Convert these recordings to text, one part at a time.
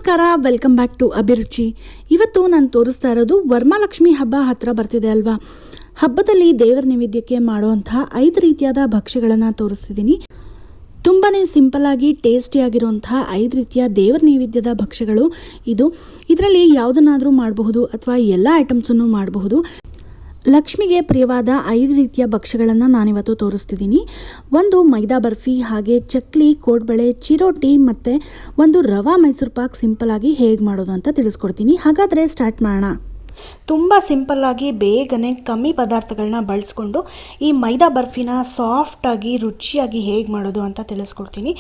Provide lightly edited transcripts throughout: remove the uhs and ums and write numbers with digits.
ನಮಸ್ಕಾರ, welcome back to ಅಭಿರುಚಿ. ಇವತ್ತು ನಾನು ತೋರಿಸ್ತಾ ಇರೋದು ವರಮಹಾಲಕ್ಷ್ಮಿ ಹಬ್ಬ ಹತ್ರ ಬರ್ತಿದೆ ಅಲ್ವಾ. ಹಬ್ಬದಲ್ಲಿ ದೇವರ ನೈವೇದ್ಯಕ್ಕೆ ಮಾಡುವಂತಹ 5 ರೀತಿಯಾದ ಭಕ್ಷ್ಯಗಳನ್ನು ತೋರಿಸ್ತಿದ್ದೀನಿ. ತುಂಬಾನೇ ಸಿಂಪಲ್ ಆಗಿ ಟೇಸ್ಟಿ ಆಗಿರುವಂತಹ 5 ರೀತಿಯ ದೇವರ ನೈವೇದ್ಯದ ಭಕ್ಷ್ಯಗಳು ಇದರಲ್ಲಿ ಯಾವುದನ್ನಾದರೂ ಮಾಡಬಹುದು ಅಥವಾ ಎಲ್ಲ ಐಟಮ್ಸನ್ನು ಮಾಡಬಹುದು. ಲಕ್ಷ್ಮಿಗೆ ಪ್ರಿಯವಾದ 5 ರೀತಿಯ ಭಕ್ಷ್ಯಗಳನ್ನು ನಾನಿವತ್ತು ತೋರಿಸ್ತಿದ್ದೀನಿ. ಒಂದು ಮೈದಾ ಬರ್ಫಿ, ಹಾಗೆ ಚಕ್ಲಿ, ಕೋಡ್ಬಳೆ, ಚಿರೋಟಿ ಮತ್ತು ಒಂದು ರವಾ ಮೈಸೂರು ಪಾಕ್ ಸಿಂಪಲ್ ಆಗಿ ಹೇಗೆ ಮಾಡೋದು ಅಂತ ತಿಳಿಸ್ಕೊಡ್ತೀನಿ. ಹಾಗಾದರೆ ಸ್ಟಾರ್ಟ್ ಮಾಡೋಣ. ತುಂಬ ಸಿಂಪಲ್ಲಾಗಿ ಬೇಗನೆ ಕಮ್ಮಿ ಪದಾರ್ಥಗಳನ್ನ ಬಳಸ್ಕೊಂಡು ಈ ಮೈದಾ ಬರ್ಫಿನ ಸಾಫ್ಟಾಗಿ ರುಚಿಯಾಗಿ ಹೇಗೆ ಮಾಡೋದು ಅಂತ ತಿಳಿಸ್ಕೊಡ್ತೀನಿ.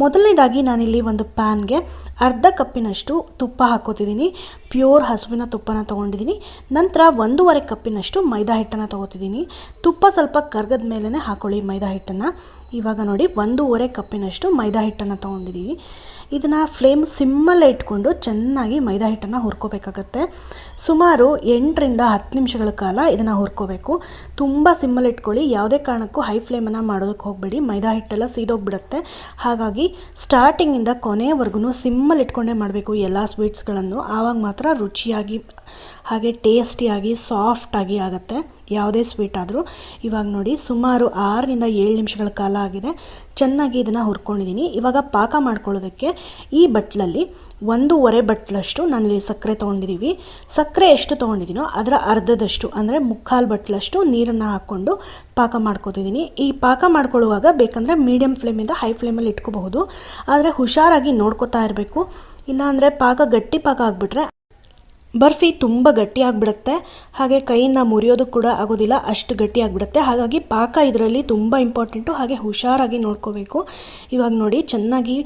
ಮೊದಲನೇದಾಗಿ ನಾನಿಲ್ಲಿ ಒಂದು ಪ್ಯಾನ್ಗೆ ಅರ್ಧ ಕಪ್ಪಿನಷ್ಟು ತುಪ್ಪ ಹಾಕೋತಿದ್ದೀನಿ. ಪ್ಯೂರ್ ಹಸುವಿನ ತುಪ್ಪನ ತೊಗೊಂಡಿದ್ದೀನಿ. ನಂತರ 1.5 ಕಪ್ಪಿನಷ್ಟು ಮೈದಾ ಹಿಟ್ಟನ್ನು ತೊಗೋತಿದ್ದೀನಿ. ತುಪ್ಪ ಸ್ವಲ್ಪ ಕರ್ಗದ ಮೇಲೇ ಹಾಕೊಳ್ಳಿ ಮೈದಾ ಹಿಟ್ಟನ್ನು. ಇವಾಗ ನೋಡಿ 1.5 ಕಪ್ಪಿನಷ್ಟು ಮೈದಾ ಹಿಟ್ಟನ್ನು ತೊಗೊಂಡಿದ್ದೀವಿ. ಇದನ್ನು ಫ್ಲೇಮ್ ಸಿಮ್ಮಲ್ಲೇ ಇಟ್ಕೊಂಡು ಚೆನ್ನಾಗಿ ಮೈದಾ ಹಿಟ್ಟನ್ನು ಹುರ್ಕೋಬೇಕಾಗತ್ತೆ. ಸುಮಾರು 8ರಿಂದ 10 ನಿಮಿಷಗಳ ಕಾಲ ಇದನ್ನು ಹುರ್ಕೋಬೇಕು. ತುಂಬ ಸಿಮ್ಮಲ್ಲಿ ಇಟ್ಕೊಳ್ಳಿ, ಯಾವುದೇ ಕಾರಣಕ್ಕೂ ಹೈ ಫ್ಲೇಮನ್ನು ಮಾಡೋದಕ್ಕೆ ಹೋಗಬೇಡಿ, ಮೈದಾ ಹಿಟ್ಟೆಲ್ಲ ಸೀದೋಗ್ಬಿಡುತ್ತೆ. ಹಾಗಾಗಿ ಸ್ಟಾರ್ಟಿಂಗಿಂದ ಕೊನೆಯವರೆಗೂ ಸಿಮ್ಮಲ್ಲಿ ಇಟ್ಕೊಂಡೇ ಮಾಡಬೇಕು ಎಲ್ಲ ಸ್ವೀಟ್ಸ್ಗಳನ್ನು. ಆವಾಗ ಮಾತ್ರ ರುಚಿಯಾಗಿ ಹಾಗೆ ಟೇಸ್ಟಿಯಾಗಿ ಸಾಫ್ಟಾಗಿ ಆಗುತ್ತೆ ಯಾವುದೇ ಸ್ವೀಟ್ ಆದರೂ. ಇವಾಗ ನೋಡಿ ಸುಮಾರು 6ರಿಂದ 7 ನಿಮಿಷಗಳ ಕಾಲ ಆಗಿದೆ. ಚೆನ್ನಾಗಿ ಇದನ್ನು ಹುರ್ಕೊಂಡಿದ್ದೀನಿ. ಇವಾಗ ಪಾಕ ಮಾಡ್ಕೊಳ್ಳೋದಕ್ಕೆ ಈ ಬಟ್ಲಲ್ಲಿ 1.5 ಬಟ್ಲಷ್ಟು ನಾನಿಲ್ಲಿ ಸಕ್ಕರೆ ತೊಗೊಂಡಿದ್ದೀವಿ. ಸಕ್ಕರೆ ಎಷ್ಟು ತೊಗೊಂಡಿದ್ದೀನೋ ಅದರ ಅರ್ಧದಷ್ಟು ಅಂದರೆ 3/4 ಬಟ್ಲಷ್ಟು ನೀರನ್ನು ಹಾಕ್ಕೊಂಡು ಪಾಕ ಮಾಡ್ಕೊತಿದ್ದೀನಿ. ಈ ಪಾಕ ಮಾಡ್ಕೊಳ್ಳುವಾಗ ಬೇಕಂದರೆ ಮೀಡಿಯಮ್ ಫ್ಲೇಮಿಂದ ಹೈ ಫ್ಲೇಮಲ್ಲಿ ಇಟ್ಕೋಬಹುದು. ಆದರೆ ಹುಷಾರಾಗಿ ನೋಡ್ಕೋತಾ ಇರಬೇಕು, ಇಲ್ಲಾಂದರೆ ಪಾಕ ಗಟ್ಟಿ ಪಾಕ ಆಗಿಬಿಟ್ರೆ ಬರ್ಫಿ ತುಂಬ ಗಟ್ಟಿಯಾಗಿಬಿಡುತ್ತೆ. ಹಾಗೆ ಕೈಯಿಂದ ಮುರಿಯೋದು ಕೂಡ ಆಗೋದಿಲ್ಲ, ಅಷ್ಟು ಗಟ್ಟಿಯಾಗಿಬಿಡುತ್ತೆ. ಹಾಗಾಗಿ ಪಾಕ ಇದರಲ್ಲಿ ತುಂಬ ಇಂಪಾರ್ಟೆಂಟು, ಹಾಗೆ ಹುಷಾರಾಗಿ ನೋಡ್ಕೋಬೇಕು. ಇವಾಗ ನೋಡಿ ಚೆನ್ನಾಗಿ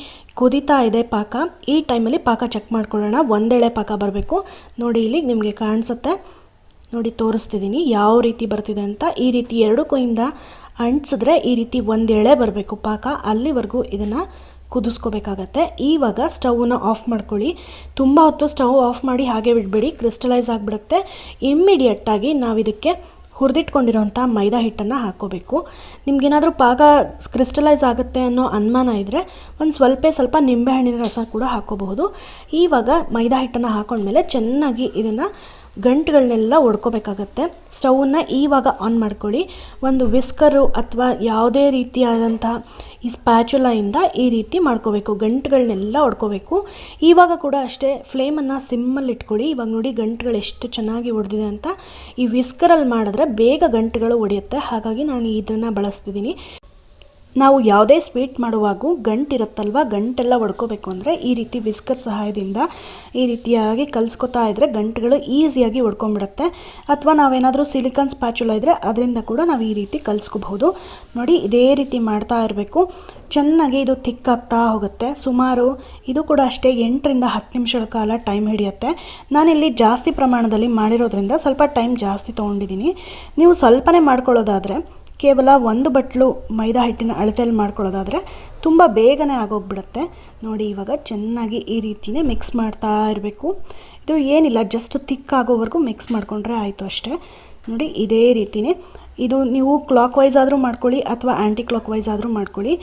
ಕುದೀತಾ ಇದೆ ಪಾಕ. ಈ ಟೈಮಲ್ಲಿ ಪಾಕ ಚೆಕ್ ಮಾಡ್ಕೊಳ್ಳೋಣ. ಒಂದೆಳೆ ಪಾಕ ಬರಬೇಕು. ನೋಡಿ ಇಲ್ಲಿ ನಿಮಗೆ ಕಾಣಿಸುತ್ತೆ, ನೋಡಿ ತೋರಿಸ್ತಿದ್ದೀನಿ ಯಾವ ರೀತಿ ಬರ್ತಿದೆ ಅಂತ. ಈ ರೀತಿ 2 ಕೈಯಿಂದ ಅಂಟಿಸಿದ್ರೆ ಈ ರೀತಿ ಒಂದೆಳೆ ಬರಬೇಕು ಪಾಕ. ಅಲ್ಲಿವರೆಗೂ ಇದನ್ನು ಕುದಿಸ್ಕೋಬೇಕಾಗತ್ತೆ. ಇವಾಗ ಸ್ಟವ್ನ ಆಫ್ ಮಾಡ್ಕೊಳ್ಳಿ. ತುಂಬ ಹೊತ್ತು ಸ್ಟವ್ ಆಫ್ ಮಾಡಿ ಹಾಗೆ ಬಿಡಬೇಡಿ, ಕ್ರಿಸ್ಟಲೈಸ್ ಆಗಿಬಿಡುತ್ತೆ. ಇಮ್ಮಿಡಿಯೇಟಾಗಿ ನಾವು ಇದಕ್ಕೆ ಹುರಿದಿಟ್ಕೊಂಡಿರೋಂಥ ಮೈದಾ ಹಿಟ್ಟನ್ನು ಹಾಕ್ಕೋಬೇಕು. ನಿಮ್ಗೇನಾದರೂ ಪಾಕ ಕ್ರಿಸ್ಟಲೈಸ್ ಆಗುತ್ತೆ ಅನ್ನೋ ಅನುಮಾನ ಇದ್ದರೆ ಒಂದು ಸ್ವಲ್ಪ ನಿಂಬೆಹಣ್ಣಿನ ರಸ ಕೂಡ ಹಾಕ್ಕೋಬಹುದು. ಇವಾಗ ಮೈದಾ ಹಿಟ್ಟನ್ನು ಹಾಕೊಂಡ್ಮೇಲೆ ಚೆನ್ನಾಗಿ ಇದನ್ನು ಗಂಟುಗಳನ್ನೆಲ್ಲ ಒಡ್ಕೋಬೇಕಾಗತ್ತೆ. ಸ್ಟವನ್ನು ಇವಾಗ ಆನ್ ಮಾಡ್ಕೊಳ್ಳಿ. ಒಂದು ವಿಸ್ಕರು ಅಥವಾ ಯಾವುದೇ ರೀತಿಯಾದಂಥ ಈ ಸ್ಪ್ಯಾಚುಲಾಯಿಂದ ಈ ರೀತಿ ಮಾಡ್ಕೋಬೇಕು, ಗಂಟುಗಳನ್ನೆಲ್ಲ ಒಡ್ಕೋಬೇಕು. ಇವಾಗ ಕೂಡ ಅಷ್ಟೇ ಫ್ಲೇಮನ್ನು ಸಿಮ್ಮಲ್ಲಿ ಇಟ್ಕೊಳ್ಳಿ. ಇವಾಗ ನೋಡಿ ಗಂಟುಗಳು ಎಷ್ಟು ಚೆನ್ನಾಗಿ ಒಡೆದಿದೆ ಅಂತ. ಈ ವಿಸ್ಕರಲ್ಲಿ ಮಾಡಿದ್ರೆ ಬೇಗ ಗಂಟುಗಳು ಒಡೆಯುತ್ತೆ, ಹಾಗಾಗಿ ನಾನು ಇದನ್ನು ಬಳಸ್ತಿದ್ದೀನಿ. ನಾವು ಯಾವುದೇ ಸ್ವೀಟ್ ಮಾಡುವಾಗೂ ಗಂಟಿರುತ್ತಲ್ವ, ಗಂಟೆಲ್ಲ ಒಡ್ಕೋಬೇಕು ಅಂದರೆ ಈ ರೀತಿ ವಿಸ್ಕರ್ ಸಹಾಯದಿಂದ ಈ ರೀತಿಯಾಗಿ ಕಲಿಸ್ಕೊತಾ ಇದ್ದರೆ ಗಂಟುಗಳು ಈಸಿಯಾಗಿ ಒಡ್ಕೊಂಡ್ಬಿಡುತ್ತೆ. ಅಥವಾ ನಾವೇನಾದರೂ ಸಿಲಿಕಾನ್ ಸ್ಪ್ಯಾಚುಲಾ ಇದ್ದರೆ ಅದರಿಂದ ಕೂಡ ನಾವು ಈ ರೀತಿ ಕಲಿಸ್ಕೋಬಹುದು. ನೋಡಿ ಇದೇ ರೀತಿ ಮಾಡ್ತಾ ಇರಬೇಕು. ಚೆನ್ನಾಗಿ ಇದು ಥಿಕ್ಕಾಗ್ತಾ ಹೋಗುತ್ತೆ. ಸುಮಾರು ಇದು ಕೂಡ ಅಷ್ಟೇ 8ರಿಂದ 10 ನಿಮಿಷಗಳ ಕಾಲ ಟೈಮ್ ಹಿಡಿಯುತ್ತೆ. ನಾನಿಲ್ಲಿ ಜಾಸ್ತಿ ಪ್ರಮಾಣದಲ್ಲಿ ಮಾಡಿರೋದ್ರಿಂದ ಸ್ವಲ್ಪ ಟೈಮ್ ಜಾಸ್ತಿ ತೊಗೊಂಡಿದ್ದೀನಿ. ನೀವು ಸ್ವಲ್ಪನೇ ಮಾಡ್ಕೊಳ್ಳೋದಾದರೆ ಕೇವಲ 1 ಬಟ್ಲು ಮೈದಾ ಹಿಟ್ಟಿನ ಅಳತೆಯಲ್ಲಿ ಮಾಡ್ಕೊಳ್ಳೋದಾದರೆ ತುಂಬ ಬೇಗನೆ ಆಗೋಗ್ಬಿಡುತ್ತೆ. ನೋಡಿ ಇವಾಗ ಚೆನ್ನಾಗಿ ಈ ರೀತಿಯೇ ಮಿಕ್ಸ್ ಮಾಡ್ತಾ ಇರಬೇಕು. ಇದು ಏನಿಲ್ಲ, ಜಸ್ಟ್ ಥಿಕ್ ಆಗೋವರೆಗೂ ಮಿಕ್ಸ್ ಮಾಡಿಕೊಂಡ್ರೆ ಆಯಿತು ಅಷ್ಟೇ. ನೋಡಿ ಇದೇ ರೀತಿಯೇ ಇದು ನೀವು ಕ್ಲಾಕ್ ವೈಸ್ ಆದರೂ ಮಾಡ್ಕೊಳ್ಳಿ ಅಥವಾ ಆ್ಯಂಟಿ ಕ್ಲಾಕ್ ವೈಸ್ ಆದರೂ ಮಾಡ್ಕೊಳ್ಳಿ.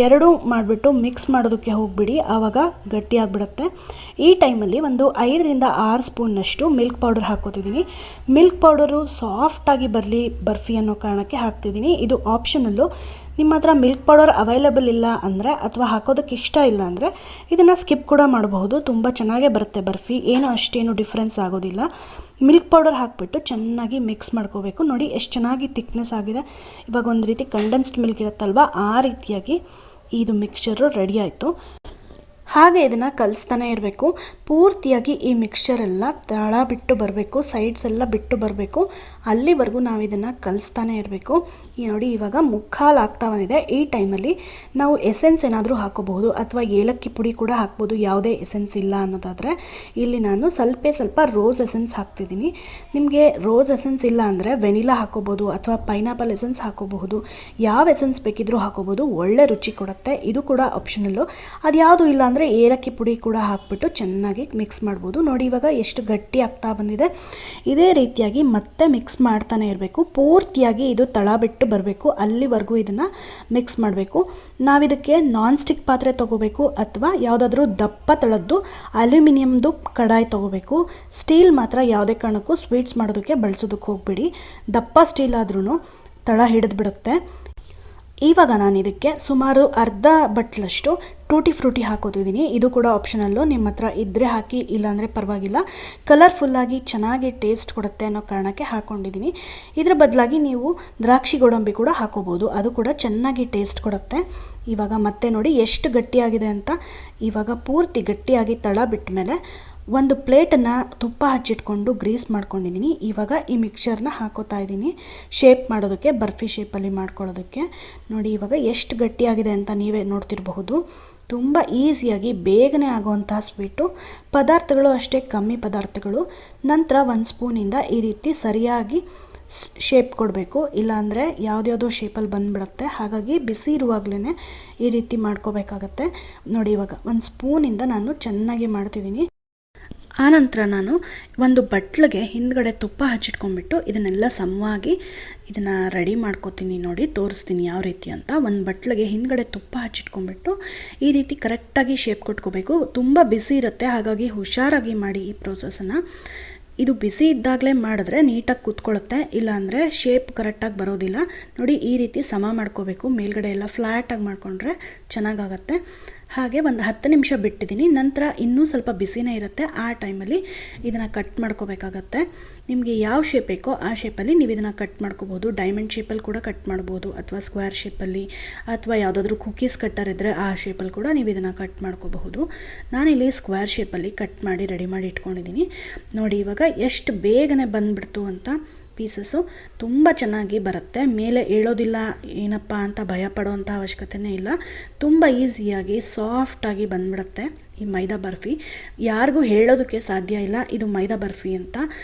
ಎರಡೂ ಮಾಡಿಬಿಟ್ಟು ಮಿಕ್ಸ್ ಮಾಡೋದಕ್ಕೆ ಹೋಗ್ಬಿಡಿ, ಆವಾಗ ಗಟ್ಟಿಯಾಗಿಬಿಡುತ್ತೆ. ಈ ಟೈಮಲ್ಲಿ ಒಂದು 5ರಿಂದ 6 ಸ್ಪೂನ್ನಷ್ಟು ಮಿಲ್ಕ್ ಪೌಡರ್ ಹಾಕ್ಕೋತಿದ್ದೀನಿ. ಮಿಲ್ಕ್ ಪೌಡರು ಸಾಫ್ಟಾಗಿ ಬರಲಿ ಬರ್ಫಿ ಅನ್ನೋ ಕಾರಣಕ್ಕೆ ಹಾಕ್ತಿದ್ದೀನಿ. ಇದು ಆಪ್ಷನಲ್ಲು. ನಿಮ್ಮ ಹತ್ರ ಮಿಲ್ಕ್ ಪೌಡರ್ ಅವೈಲೇಬಲ್ ಇಲ್ಲ ಅಂದರೆ ಅಥವಾ ಹಾಕೋದಕ್ಕೆ ಇಷ್ಟ ಇಲ್ಲ ಅಂದರೆ ಇದನ್ನು ಸ್ಕಿಪ್ ಕೂಡ ಮಾಡಬಹುದು. ತುಂಬ ಚೆನ್ನಾಗೇ ಬರುತ್ತೆ ಬರ್ಫಿ, ಏನೂ ಅಷ್ಟೇನು ಡಿಫ್ರೆನ್ಸ್ ಆಗೋದಿಲ್ಲ. ಮಿಲ್ಕ್ ಪೌಡರ್ ಹಾಕಿಬಿಟ್ಟು ಚೆನ್ನಾಗಿ ಮಿಕ್ಸ್ ಮಾಡ್ಕೋಬೇಕು. ನೋಡಿ ಎಷ್ಟು ಚೆನ್ನಾಗಿ ಥಿಕ್ನೆಸ್ ಆಗಿದೆ. ಇವಾಗ ಒಂದು ರೀತಿ ಕಂಡೆನ್ಸ್ಡ್ ಮಿಲ್ಕ್ ಇರುತ್ತಲ್ವ, ಆ ರೀತಿಯಾಗಿ ಇದು ಮಿಕ್ಸ್ಚರು ರೆಡಿ ಆಯಿತು. ಹಾಗೆ ಇದನ್ನು ಕಲಿಸ್ತಾನೆ ಇರಬೇಕು. ಪೂರ್ತಿಯಾಗಿ ಈ ಮಿಕ್ಸ್ಚರೆಲ್ಲ ತಳ ಬಿಟ್ಟು ಬರಬೇಕು, ಸೈಡ್ಸ್ ಎಲ್ಲ ಬಿಟ್ಟು ಬರಬೇಕು. ಅಲ್ಲಿವರೆಗೂ ನಾವು ಇದನ್ನು ಕಲಿಸ್ತಾನೆ ಇರಬೇಕು. ನೋಡಿ ಇವಾಗ 3/4 ಆಗ್ತಾ ಬಂದಿದೆ. ಈ ಟೈಮಲ್ಲಿ ನಾವು ಎಸೆನ್ಸ್ ಏನಾದರೂ ಹಾಕೋಬಹುದು ಅಥವಾ ಏಲಕ್ಕಿ ಪುಡಿ ಕೂಡ ಹಾಕ್ಬೋದು, ಯಾವುದೇ ಎಸೆನ್ಸ್ ಇಲ್ಲ ಅನ್ನೋದಾದರೆ. ಇಲ್ಲಿ ನಾನು ಸ್ವಲ್ಪ ರೋಸ್ ಎಸೆನ್ಸ್ ಹಾಕ್ತಿದ್ದೀನಿ. ನಿಮಗೆ ರೋಸ್ ಎಸೆನ್ಸ್ ಇಲ್ಲ ಅಂದರೆ ವೆನಿಲಾ ಹಾಕೋಬೋದು ಅಥವಾ ಪೈನಾಪಲ್ ಎಸೆನ್ಸ್ ಹಾಕೋಬಹುದು. ಯಾವ ಎಸೆನ್ಸ್ ಬೇಕಿದ್ರೂ ಹಾಕೋಬೋದು, ಒಳ್ಳೆ ರುಚಿ ಕೊಡುತ್ತೆ. ಇದು ಕೂಡ ಆಪ್ಷನಲ್ಲು. ಅದು ಯಾವುದು ಇಲ್ಲ ಅಂದರೆ ಇಲ್ಲಾಂದರೆ ಏಲಕ್ಕಿ ಪುಡಿ ಕೂಡ ಹಾಕ್ಬಿಟ್ಟು ಚೆನ್ನಾಗಿ ಮಿಕ್ಸ್ ಮಾಡ್ಬೋದು. ನೋಡಿ ಇವಾಗ ಎಷ್ಟು ಗಟ್ಟಿ ಆಗ್ತಾ ಬಂದಿದೆ. ಇದೇ ರೀತಿಯಾಗಿ ಮತ್ತೆ ಮಿಕ್ಸ್ ಮಾಡ್ತಾನೆ ಇರಬೇಕು. ಪೂರ್ತಿಯಾಗಿ ಇದು ತಳ ಬಿಟ್ಟು ಬರಬೇಕು, ಅಲ್ಲಿವರೆಗೂ ಇದನ್ನು ಮಿಕ್ಸ್ ಮಾಡಬೇಕು. ನಾವಿದಕ್ಕೆ ನಾನ್ ಸ್ಟಿಕ್ ಪಾತ್ರೆ ತೊಗೋಬೇಕು ಅಥವಾ ಯಾವುದಾದ್ರೂ ದಪ್ಪ ತಳದ್ದು ಅಲ್ಯೂಮಿನಿಯಮ್ದು ಕಡಾಯಿ ತೊಗೋಬೇಕು. ಸ್ಟೀಲ್ ಮಾತ್ರ ಯಾವುದೇ ಕಾರಣಕ್ಕೂ ಸ್ವೀಟ್ಸ್ ಮಾಡೋದಕ್ಕೆ ಬಳಸೋದಕ್ಕೆ ಹೋಗ್ಬೇಡಿ. ದಪ್ಪ ಸ್ಟೀಲ್ ಆದ್ರೂ ತಳ ಹಿಡಿದು ಬಿಡುತ್ತೆ. ಇವಾಗ ನಾನು ಇದಕ್ಕೆ ಸುಮಾರು ಅರ್ಧ ಬಟ್ಲಷ್ಟು ಟೂಟಿ ಫ್ರೂಟಿ ಹಾಕೋತಿದ್ದೀನಿ. ಇದು ಕೂಡ ಆಪ್ಷನಲ್ಲು, ನಿಮ್ಮ ಹತ್ರ ಇದ್ದರೆ ಹಾಕಿ, ಇಲ್ಲಾಂದರೆ ಪರವಾಗಿಲ್ಲ. ಕಲರ್ಫುಲ್ಲಾಗಿ ಚೆನ್ನಾಗಿ ಟೇಸ್ಟ್ ಕೊಡುತ್ತೆ ಅನ್ನೋ ಕಾರಣಕ್ಕೆ ಹಾಕ್ಕೊಂಡಿದ್ದೀನಿ. ಇದರ ಬದಲಾಗಿ ನೀವು ದ್ರಾಕ್ಷಿ ಗೋಡಂಬಿ ಕೂಡ ಹಾಕೋಬೋದು, ಅದು ಕೂಡ ಚೆನ್ನಾಗಿ ಟೇಸ್ಟ್ ಕೊಡುತ್ತೆ. ಇವಾಗ ಮತ್ತೆ ನೋಡಿ ಎಷ್ಟು ಗಟ್ಟಿಯಾಗಿದೆ ಅಂತ. ಇವಾಗ ಪೂರ್ತಿ ಗಟ್ಟಿಯಾಗಿ ತಳ ಬಿಟ್ಟ ಮೇಲೆ ಒಂದು ಪ್ಲೇಟನ್ನು ತುಪ್ಪ ಹಚ್ಚಿಟ್ಕೊಂಡು ಗ್ರೀಸ್ ಮಾಡ್ಕೊಂಡಿದ್ದೀನಿ. ಇವಾಗ ಈ ಮಿಕ್ಸರ್ನ ಹಾಕೋತಾ ಇದ್ದೀನಿ ಶೇಪ್ ಮಾಡೋದಕ್ಕೆ, ಬರ್ಫಿ ಶೇಪಲ್ಲಿ ಮಾಡ್ಕೊಳ್ಳೋದಕ್ಕೆ. ನೋಡಿ ಇವಾಗ ಎಷ್ಟು ಗಟ್ಟಿಯಾಗಿದೆ ಅಂತ ನೀವೇ ನೋಡ್ತಿರಬಹುದು. ತುಂಬ ಈಸಿಯಾಗಿ ಬೇಗನೆ ಆಗುವಂತಹ ಸ್ವೀಟು. ಪದಾರ್ಥಗಳು ಅಷ್ಟೇ ಕಮ್ಮಿ ಪದಾರ್ಥಗಳು. ನಂತರ ಒಂದು ಸ್ಪೂನಿಂದ ಈ ರೀತಿ ಸರಿಯಾಗಿ ಶೇಪ್ ಕೊಡಬೇಕು, ಇಲ್ಲಾಂದರೆ ಯಾವುದ್ಯಾವುದೋ ಶೇಪಲ್ಲಿ ಬಂದುಬಿಡುತ್ತೆ. ಹಾಗಾಗಿ ಬಿಸಿ ಇರುವಾಗಲೇ ಈ ರೀತಿ ಮಾಡ್ಕೋಬೇಕಾಗತ್ತೆ. ನೋಡಿ ಇವಾಗ ಒಂದು ಸ್ಪೂನಿಂದ ನಾನು ಚೆನ್ನಾಗಿ ಮಾಡ್ತಿದ್ದೀನಿ. ಆನಂತರ ನಾನು ಒಂದು ಬಟ್ಲಿಗೆ ಹಿಂದ್ಗಡೆ ತುಪ್ಪ ಹಚ್ಚಿಟ್ಕೊಂಡ್ಬಿಟ್ಟು ಇದನ್ನೆಲ್ಲ ಸಮವಾಗಿ ಇದನ್ನು ರೆಡಿ ಮಾಡ್ಕೋತೀನಿ. ನೋಡಿ ತೋರಿಸ್ತೀನಿ ಯಾವ ರೀತಿ ಅಂತ. ಒಂದು ಬಟ್ಲಿಗೆ ಹಿಂದ್ಗಡೆ ತುಪ್ಪ ಹಚ್ಚಿಟ್ಕೊಂಡ್ಬಿಟ್ಟು ಈ ರೀತಿ ಕರೆಕ್ಟಾಗಿ ಶೇಪ್ ಕೊಟ್ಕೋಬೇಕು. ತುಂಬ ಬಿಸಿ ಇರುತ್ತೆ, ಹಾಗಾಗಿ ಹುಷಾರಾಗಿ ಮಾಡಿ ಈ ಪ್ರೋಸೆಸನ್ನು. ಇದು ಬಿಸಿ ಇದ್ದಾಗಲೇ ಮಾಡಿದ್ರೆ ನೀಟಾಗಿ ಕೂತ್ಕೊಳ್ಳುತ್ತೆ, ಇಲ್ಲಾಂದರೆ ಶೇಪ್ ಕರೆಕ್ಟಾಗಿ ಬರೋದಿಲ್ಲ. ನೋಡಿ ಈ ರೀತಿ ಸಮ ಮಾಡ್ಕೋಬೇಕು, ಮೇಲ್ಗಡೆ ಎಲ್ಲ ಫ್ಲ್ಯಾಟಾಗಿ ಮಾಡಿಕೊಂಡ್ರೆ ಚೆನ್ನಾಗಾಗತ್ತೆ. ಹಾಗೆ ಒಂದು 10 ನಿಮಿಷ ಬಿಟ್ಟಿದ್ದೀನಿ. ನಂತರ ಇನ್ನೂ ಸ್ವಲ್ಪ ಬಿಸಿನೇ ಇರುತ್ತೆ, ಆ ಟೈಮಲ್ಲಿ ಇದನ್ನು ಕಟ್ ಮಾಡ್ಕೋಬೇಕಾಗತ್ತೆ. ನಿಮಗೆ ಯಾವ ಶೇಪ್ ಬೇಕೋ ಆ ಶೇಪಲ್ಲಿ ನೀವು ಇದನ್ನು ಕಟ್ ಮಾಡ್ಕೋಬೋದು. ಡೈಮಂಡ್ ಶೇಪಲ್ಲಿ ಕೂಡ ಕಟ್ ಮಾಡ್ಬೋದು, ಅಥವಾ ಸ್ಕ್ವೇರ್ ಶೇಪಲ್ಲಿ, ಅಥವಾ ಯಾವುದಾದ್ರೂ ಕುಕ್ಕೀಸ್ ಕಟ್ಟರ್ ಇದ್ದರೆ ಆ ಶೇಪಲ್ಲಿ ಕೂಡ ನೀವು ಇದನ್ನು ಕಟ್ ಮಾಡ್ಕೋಬಹುದು. ನಾನಿಲ್ಲಿ ಸ್ಕ್ವೇರ್ ಶೇಪಲ್ಲಿ ಕಟ್ ಮಾಡಿ ರೆಡಿ ಮಾಡಿ ಇಟ್ಕೊಂಡಿದ್ದೀನಿ. ನೋಡಿ ಇವಾಗ ಎಷ್ಟು ಬೇಗನೆ ಬಂದುಬಿಡ್ತು ಅಂತ. ಪೀಸಸ್ಸು ತುಂಬ ಚೆನ್ನಾಗಿ ಬರುತ್ತೆ, ಮೇಲೆ ಏಳೋದಿಲ್ಲ ಏನಪ್ಪ ಅಂತ ಭಯ ಪಡೋವಂಥ ಅವಶ್ಯಕತೆಯೇ ಇಲ್ಲ. ತುಂಬ ಈಸಿಯಾಗಿ ಸಾಫ್ಟಾಗಿ ಬಂದ್ಬಿಡುತ್ತೆ ಈ ಮೈದಾ ಬರ್ಫಿ. ಯಾರಿಗೂ ಹೇಳೋದಕ್ಕೆ ಸಾಧ್ಯ ಇಲ್ಲ ಇದು ಮೈದಾ ಬರ್ಫಿ ಅಂತ.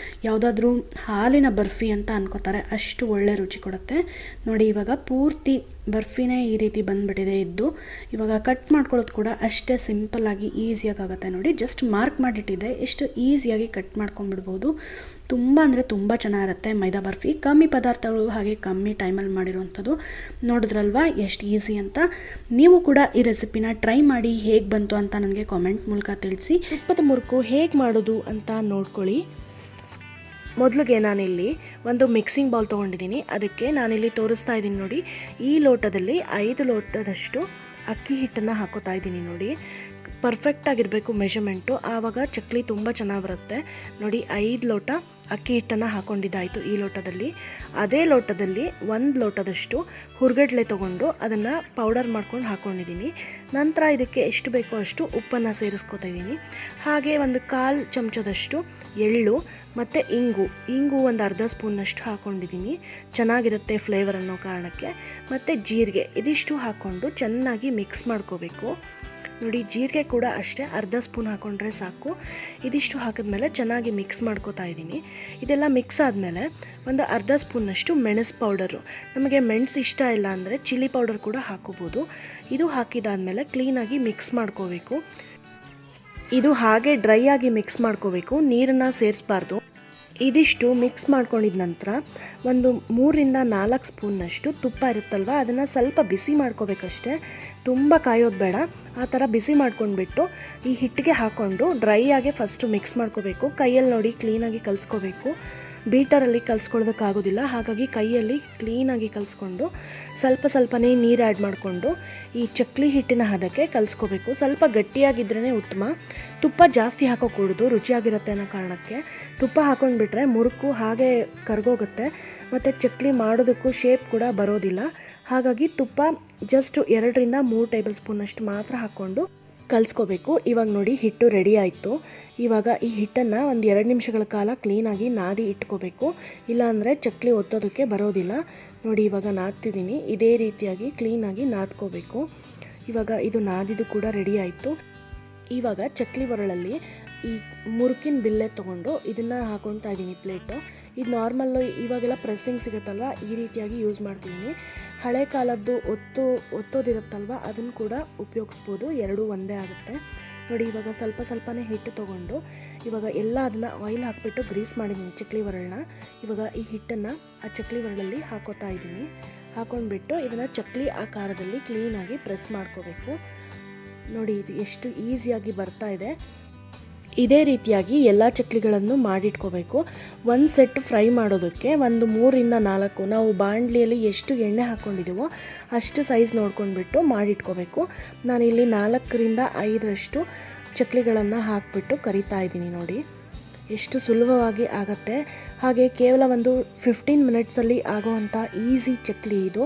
ಯಾವುದಾದ್ರೂ ಹಾಲಿನ ಬರ್ಫಿ ಅಂತ ಅನ್ಕೋತಾರೆ, ಅಷ್ಟು ಒಳ್ಳೆ ರುಚಿ ಕೊಡುತ್ತೆ. ನೋಡಿ ಇವಾಗ ಪೂರ್ತಿ ಬರ್ಫಿನೇ ಈ ರೀತಿ ಬಂದುಬಿಟ್ಟಿದೆ ಇದ್ದು. ಇವಾಗ ಕಟ್ ಮಾಡ್ಕೊಳ್ಳೋದು ಕೂಡ ಅಷ್ಟೇ ಸಿಂಪಲ್ಲಾಗಿ ಈಸಿಯಾಗಿ ಆಗುತ್ತೆ. ನೋಡಿ ಜಸ್ಟ್ ಮಾರ್ಕ್ ಮಾಡಿಟ್ಟಿದ್ದೆ, ಎಷ್ಟು ಈಸಿಯಾಗಿ ಕಟ್ ಮಾಡ್ಕೊಂಡ್ಬಿಡ್ಬೋದು. ತುಂಬ ಅಂದರೆ ತುಂಬ ಚೆನ್ನಾಗಿರುತ್ತೆ ಮೈದಾ ಬರ್ಫಿ. ಕಮ್ಮಿ ಪದಾರ್ಥಗಳು, ಹಾಗೆ ಕಮ್ಮಿ ಟೈಮಲ್ಲಿ ಮಾಡಿರೋವಂಥದ್ದು. ನೋಡಿದ್ರಲ್ವಾ ಎಷ್ಟು ಈಸಿ ಅಂತ. ನೀವು ಕೂಡ ಈ ರೆಸಿಪಿನ ಟ್ರೈ ಮಾಡಿ ಹೇಗೆ ಬಂತು ಅಂತ ನನಗೆ ಕಾಮೆಂಟ್ ಮೂಲಕ ತಿಳಿಸಿ. ತುಪ್ಪದ ಮುರುಕು ಹೇಗೆ ಮಾಡೋದು ಅಂತ ನೋಡ್ಕೊಳ್ಳಿ. ಮೊದಲಿಗೆ ನಾನಿಲ್ಲಿ ಒಂದು ಮಿಕ್ಸಿಂಗ್ ಬೌಲ್ ತೊಗೊಂಡಿದ್ದೀನಿ. ಅದಕ್ಕೆ ನಾನಿಲ್ಲಿ ತೋರಿಸ್ತಾ ಇದ್ದೀನಿ ನೋಡಿ, ಈ ಲೋಟದಲ್ಲಿ 5 ಲೋಟದಷ್ಟು ಅಕ್ಕಿ ಹಿಟ್ಟನ್ನು ಹಾಕೋತಾ ಇದ್ದೀನಿ. ನೋಡಿ ಪರ್ಫೆಕ್ಟಾಗಿರಬೇಕು ಮೆಷರ್ಮೆಂಟು, ಆವಾಗ ಚಕ್ಲಿ ತುಂಬ ಚೆನ್ನಾಗಿ ಬರುತ್ತೆ. ನೋಡಿ 5 ಲೋಟ ಅಕ್ಕಿ ಹಿಟ್ಟನ್ನು ಹಾಕ್ಕೊಂಡಿದ್ದಾಯಿತು ಈ ಲೋಟದಲ್ಲಿ. ಅದೇ ಲೋಟದಲ್ಲಿ 1 ಲೋಟದಷ್ಟು ಹುರ್ಗಡ್ಲೆ ತೊಗೊಂಡು ಅದನ್ನು ಪೌಡರ್ ಮಾಡ್ಕೊಂಡು ಹಾಕ್ಕೊಂಡಿದ್ದೀನಿ. ನಂತರ ಇದಕ್ಕೆ ಎಷ್ಟು ಬೇಕೋ ಅಷ್ಟು ಉಪ್ಪನ್ನು ಸೇರಿಸ್ಕೊತಾ ಇದ್ದೀನಿ. ಹಾಗೆ ಒಂದು 1/4 ಚಮಚದಷ್ಟು ಎಳ್ಳು ಮತ್ತು ಇಂಗು ಒಂದು ಅರ್ಧ ಸ್ಪೂನ್ನಷ್ಟು ಹಾಕ್ಕೊಂಡಿದ್ದೀನಿ, ಚೆನ್ನಾಗಿರುತ್ತೆ ಫ್ಲೇವರ್ ಅನ್ನೋ ಕಾರಣಕ್ಕೆ. ಮತ್ತು ಜೀರಿಗೆ ಇದಿಷ್ಟು ಹಾಕ್ಕೊಂಡು ಚೆನ್ನಾಗಿ ಮಿಕ್ಸ್ ಮಾಡ್ಕೋಬೇಕು. ನೋಡಿ ಜೀರಿಗೆ ಕೂಡ ಅಷ್ಟೇ ಅರ್ಧ ಸ್ಪೂನ್ ಹಾಕ್ಕೊಂಡ್ರೆ ಸಾಕು. ಇದಿಷ್ಟು ಹಾಕಿದ್ಮೇಲೆ ಚೆನ್ನಾಗಿ ಮಿಕ್ಸ್ ಮಾಡ್ಕೋತಾ ಇದ್ದೀನಿ. ಇದೆಲ್ಲ ಮಿಕ್ಸ್ ಆದಮೇಲೆ ಒಂದು ಅರ್ಧ ಸ್ಪೂನ್ನಷ್ಟು ಮೆಣಸು ಪೌಡರು, ನಮಗೆ ಮೆಣಸು ಇಷ್ಟ ಇಲ್ಲ ಅಂದರೆ ಚಿಲ್ಲಿ ಪೌಡರ್ ಕೂಡ ಹಾಕೋಬೋದು. ಇದು ಹಾಕಿದಾದಮೇಲೆ ಕ್ಲೀನಾಗಿ ಮಿಕ್ಸ್ ಮಾಡ್ಕೋಬೇಕು. ಇದು ಹಾಗೆ ಡ್ರೈ ಆಗಿ ಮಿಕ್ಸ್ ಮಾಡ್ಕೋಬೇಕು, ನೀರನ್ನು ಸೇರಿಸಬಾರ್ದು. ಇದಿಷ್ಟು ಮಿಕ್ಸ್ ಮಾಡ್ಕೊಂಡಿದ ನಂತರ ಒಂದು 3ರಿಂದ 4 ಸ್ಪೂನ್ನಷ್ಟು ತುಪ್ಪ ಇರುತ್ತಲ್ವ, ಅದನ್ನು ಸ್ವಲ್ಪ ಬಿಸಿ ಮಾಡ್ಕೋಬೇಕಷ್ಟೆ, ತುಂಬ ಕಾಯೋದು ಬೇಡ. ಆ ಥರ ಬಿಸಿ ಮಾಡ್ಕೊಂಡ್ಬಿಟ್ಟು ಈ ಹಿಟ್ಟಿಗೆ ಹಾಕ್ಕೊಂಡು ಡ್ರೈ ಆಗಿ ಫಸ್ಟು ಮಿಕ್ಸ್ ಮಾಡ್ಕೋಬೇಕು. ಕೈಯಲ್ಲಿ ನೋಡಿ ಕ್ಲೀನಾಗಿ ಕಲಿಸ್ಕೋಬೇಕು. ಬೀಟರಲ್ಲಿ ಕಲಿಸ್ಕೊಳ್ಳೋದಕ್ಕಾಗೋದಿಲ್ಲ, ಹಾಗಾಗಿ ಕೈಯಲ್ಲಿ ಕ್ಲೀನಾಗಿ ಕಲಿಸ್ಕೊಂಡು ಸ್ವಲ್ಪನೇ ನೀರು ಆ್ಯಡ್ ಮಾಡಿಕೊಂಡು ಈ ಚಕ್ಲಿ ಹಿಟ್ಟಿನ ಹದಕ್ಕೆ ಕಲಿಸ್ಕೋಬೇಕು. ಸ್ವಲ್ಪ ಗಟ್ಟಿಯಾಗಿದ್ರೇ ಉತ್ತಮ. ತುಪ್ಪ ಜಾಸ್ತಿ ಹಾಕೋಕೂಡದು, ರುಚಿಯಾಗಿರುತ್ತೆ ಅನ್ನೋ ಕಾರಣಕ್ಕೆ. ತುಪ್ಪ ಹಾಕೊಂಡ್ಬಿಟ್ರೆ ಮುರುಕು ಹಾಗೆ ಕರ್ಗೋಗುತ್ತೆ ಮತ್ತು ಚಕ್ಲಿ ಮಾಡೋದಕ್ಕೂ ಶೇಪ್ ಕೂಡ ಬರೋದಿಲ್ಲ. ಹಾಗಾಗಿ ತುಪ್ಪ ಜಸ್ಟ್ 2ರಿಂದ 3 ಟೇಬಲ್ ಸ್ಪೂನಷ್ಟು ಮಾತ್ರ ಹಾಕ್ಕೊಂಡು ಕಲಿಸ್ಕೋಬೇಕು. ಇವಾಗ ನೋಡಿ ಹಿಟ್ಟು ರೆಡಿ ಆಯಿತು. ಇವಾಗ ಈ ಹಿಟ್ಟನ್ನು ಒಂದು 2 ನಿಮಿಷಗಳ ಕಾಲ ಕ್ಲೀನಾಗಿ ನಾದಿ ಇಟ್ಕೋಬೇಕು, ಇಲ್ಲಾಂದರೆ ಚಕ್ಲಿ ಒತ್ತೋದಕ್ಕೆ ಬರೋದಿಲ್ಲ. ನೋಡಿ ಇವಾಗ ನಾದ್ತಿದ್ದೀನಿ, ಇದೇ ರೀತಿಯಾಗಿ ಕ್ಲೀನಾಗಿ ನಾದ್ಕೋಬೇಕು. ಇವಾಗ ಇದು ನಾದಿದ್ದು ಕೂಡ ರೆಡಿ ಆಯಿತು. ಇವಾಗ ಚಕ್ಲಿ ಒರಳಲ್ಲಿ ಈ ಮುರುಕಿನ ಬಿಲ್ಲೆ ತೊಗೊಂಡು ಇದನ್ನು ಹಾಕೊಳ್ತಾ ಇದ್ದೀನಿ ಪ್ಲೇಟು. ಇದು ನಾರ್ಮಲ್ಲು ಇವಾಗೆಲ್ಲ ಪ್ರೆಸ್ಸಿಂಗ್ ಸಿಗುತ್ತಲ್ವ, ಈ ರೀತಿಯಾಗಿ ಯೂಸ್ ಮಾಡ್ತಿದ್ದೀನಿ. ಹಳೆ ಕಾಲದ್ದು ಒತ್ತೋದಿರುತ್ತಲ್ವ, ಅದನ್ನು ಕೂಡ ಉಪಯೋಗಿಸ್ಬೋದು, ಎರಡೂ ಒಂದೇ ಆಗುತ್ತೆ. ನೋಡಿ ಇವಾಗ ಸ್ವಲ್ಪನೇ ಹಿಟ್ಟು ತೊಗೊಂಡು ಇವಾಗ ಎಲ್ಲ ಅದನ್ನು ಆಯಿಲ್ ಹಾಕಿಬಿಟ್ಟು ಗ್ರೀಸ್ ಮಾಡಿದ್ದೀನಿ ಚಕ್ಲಿ ಒರಳನ್ನ. ಇವಾಗ ಈ ಹಿಟ್ಟನ್ನು ಆ ಚಕ್ಲಿ ಒರಳಲ್ಲಿ ಹಾಕೋತಾ ಇದ್ದೀನಿ. ಹಾಕೊಂಡ್ಬಿಟ್ಟು ಇದನ್ನು ಚಕ್ಲಿ ಆಕಾರದಲ್ಲಿ ಕ್ಲೀನಾಗಿ ಪ್ರೆಸ್ ಮಾಡ್ಕೋಬೇಕು. ನೋಡಿ ಇದು ಎಷ್ಟು ಈಸಿಯಾಗಿ ಬರ್ತಾ ಇದೆ. ಇದೇ ರೀತಿಯಾಗಿ ಎಲ್ಲ ಚಕ್ಲಿಗಳನ್ನು ಮಾಡಿಟ್ಕೋಬೇಕು. ಒಂದು ಸೆಟ್ ಫ್ರೈ ಮಾಡೋದಕ್ಕೆ ಒಂದು 3 ಇಂದ 4 ನಾವು ಬಾಣಲಿಯಲ್ಲಿ ಎಷ್ಟು ಎಣ್ಣೆ ಹಾಕ್ಕೊಂಡಿದ್ದೀವೋ ಅಷ್ಟು ಸೈಜ್ ನೋಡ್ಕೊಂಡ್ಬಿಟ್ಟು ಮಾಡಿಟ್ಕೋಬೇಕು. ನಾನಿಲ್ಲಿ 4 ರಿಂದ 5 ಚಕ್ಲಿಗಳನ್ನು ಹಾಕಿಬಿಟ್ಟು ಕರಿತಾ ಇದ್ದೀನಿ. ನೋಡಿ ಎಷ್ಟು ಸುಲಭವಾಗಿ ಆಗುತ್ತೆ. ಹಾಗೆ ಕೇವಲ ಒಂದು 15 ಮಿನಿಟ್ಸಲ್ಲಿ ಆಗೋವಂಥ ಈಸಿ ಚಕ್ಲಿ ಇದು.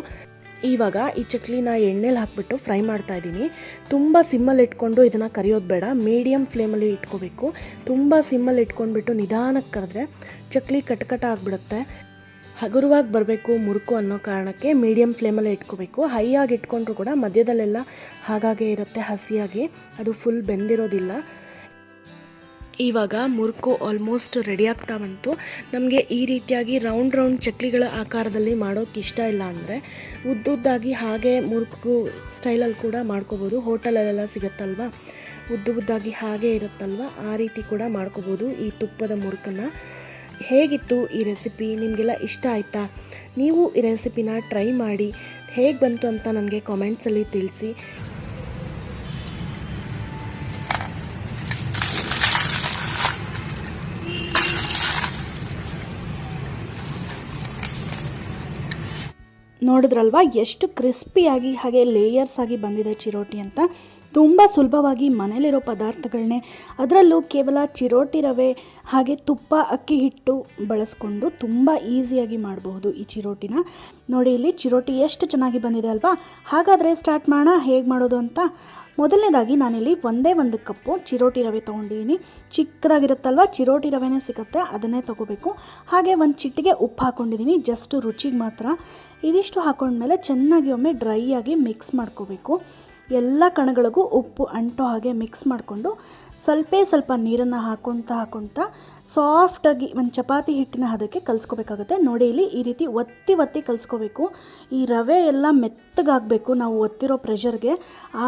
ಇವಾಗ ಈ ಚಕ್ಲಿನ ಎಣ್ಣೆಲಿ ಹಾಕಿಬಿಟ್ಟು ಫ್ರೈ ಮಾಡ್ತಾ ಇದ್ದೀನಿ. ತುಂಬ ಸಿಮ್ಮಲ್ಲಿ ಇಟ್ಕೊಂಡು ಇದನ್ನು ಕರಿಯೋದು ಬೇಡ, ಮೀಡಿಯಮ್ ಫ್ಲೇಮಲ್ಲಿ ಇಟ್ಕೋಬೇಕು. ತುಂಬ ಸಿಮ್ಮಲ್ಲಿ ಇಟ್ಕೊಂಡ್ಬಿಟ್ಟು ನಿಧಾನಕ್ಕೆ ಕರೆದ್ರೆ ಚಕ್ಲಿ ಕಟ್ಕಟ ಆಗಿಬಿಡುತ್ತೆ. ಹಗುರವಾಗಿ ಬರಬೇಕು ಮುರುಕು ಅನ್ನೋ ಕಾರಣಕ್ಕೆ ಮೀಡಿಯಮ್ ಫ್ಲೇಮಲ್ಲೇ ಇಟ್ಕೋಬೇಕು. ಹೈಯಾಗಿ ಇಟ್ಕೊಂಡ್ರೂ ಕೂಡ ಮಧ್ಯದಲ್ಲೆಲ್ಲ ಹಾಗಾಗೇ ಇರುತ್ತೆ, ಹಸಿಯಾಗಿ, ಅದು ಫುಲ್ ಬೆಂದಿರೋದಿಲ್ಲ. ಇವಾಗ ಮುರುಕು ಆಲ್ಮೋಸ್ಟ್ ರೆಡಿ ಆಗ್ತಾ ಬಂತು. ನಮಗೆ ಈ ರೀತಿಯಾಗಿ ರೌಂಡ್ ಚಕ್ಲಿಗಳ ಆಕಾರದಲ್ಲಿ ಮಾಡೋಕ್ಕೆ ಇಷ್ಟ ಇಲ್ಲ ಅಂದರೆ ಉದ್ದುದ್ದಾಗಿ ಹಾಗೆ ಮುರುಕು ಸ್ಟೈಲಲ್ಲಿ ಕೂಡ ಮಾಡ್ಕೋಬೋದು. ಹೋಟೆಲಲ್ಲೆಲ್ಲ ಸಿಗುತ್ತಲ್ವ, ಉದ್ದಾಗಿ ಹಾಗೆ ಇರುತ್ತಲ್ವ, ಆ ರೀತಿ ಕೂಡ ಮಾಡ್ಕೋಬೋದು ಈ ತುಪ್ಪದ ಮುರುಕನ್ನು. ಹೇಗಿತ್ತು ಈ ರೆಸಿಪಿ? ನಿಮಗೆಲ್ಲ ಇಷ್ಟ ಆಯಿತಾ? ನೀವು ಈ ರೆಸಿಪಿನ ಟ್ರೈ ಮಾಡಿ ಹೇಗೆ ಬಂತು ಅಂತ ನನಗೆ ಕಾಮೆಂಟ್ಸಲ್ಲಿ ತಿಳಿಸಿ. ನೋಡಿದ್ರಲ್ವಾ ಎಷ್ಟು ಕ್ರಿಸ್ಪಿಯಾಗಿ ಹಾಗೆ ಲೇಯರ್ಸ್ ಆಗಿ ಬಂದಿದೆ ಚಿರೋಟಿ ಅಂತ. ತುಂಬ ಸುಲಭವಾಗಿ ಮನೇಲಿರೋ ಪದಾರ್ಥಗಳನ್ನೇ, ಅದರಲ್ಲೂ ಕೇವಲ ಚಿರೋಟಿ ರವೆ ಹಾಗೆ ತುಪ್ಪ, ಅಕ್ಕಿ ಹಿಟ್ಟು ಬಳಸ್ಕೊಂಡು ತುಂಬ ಈಸಿಯಾಗಿ ಮಾಡಬಹುದು ಈ ಚಿರೋಟಿನ. ನೋಡಿ ಇಲ್ಲಿ ಚಿರೋಟಿ ಎಷ್ಟು ಚೆನ್ನಾಗಿ ಬಂದಿದೆ ಅಲ್ವಾ? ಹಾಗಾದರೆ ಸ್ಟಾರ್ಟ್ ಮಾಡೋಣ ಹೇಗೆ ಮಾಡೋದು ಅಂತ. ಮೊದಲನೇದಾಗಿ ನಾನಿಲ್ಲಿ ಒಂದೇ 1 ಕಪ್ಪು ಚಿರೋಟಿ ರವೆ ತೊಗೊಂಡಿದ್ದೀನಿ. ಚಿಕ್ಕದಾಗಿರುತ್ತಲ್ವ, ಚಿರೋಟಿ ರವೆನೇ ಸಿಗುತ್ತೆ, ಅದನ್ನೇ ತೊಗೋಬೇಕು. ಹಾಗೆ 1 ಚಿಟಿಕೆ ಉಪ್ಪು ಹಾಕ್ಕೊಂಡಿದ್ದೀನಿ, ಜಸ್ಟ್ ರುಚಿಗೆ ಮಾತ್ರ. ಇದಿಷ್ಟು ಹಾಕೊಂಡ್ಮೇಲೆ ಚೆನ್ನಾಗಿ ಒಮ್ಮೆ ಡ್ರೈ ಆಗಿ ಮಿಕ್ಸ್ ಮಾಡ್ಕೋಬೇಕು. ಎಲ್ಲ ಕಣಗಳಿಗೂ ಉಪ್ಪು ಅಂಟೋ ಹಾಗೆ ಮಿಕ್ಸ್ ಮಾಡಿಕೊಂಡು ಸ್ವಲ್ಪ ನೀರನ್ನು ಹಾಕ್ಕೊಳ್ತಾ ಸಾಫ್ಟಾಗಿ ಒಂದು ಚಪಾತಿ ಹಿಟ್ಟಿನ ಹದಕ್ಕೆ ಕಲಿಸ್ಕೋಬೇಕಾಗುತ್ತೆ. ನೋಡಿ ಇಲ್ಲಿ ಈ ರೀತಿ ಒತ್ತಿ ಕಲಿಸ್ಕೋಬೇಕು. ಈ ರವೆ ಎಲ್ಲ ಮೆತ್ತಗಾಗಬೇಕು, ನಾವು ಒತ್ತಿರೋ ಪ್ರೆಷರ್ಗೆ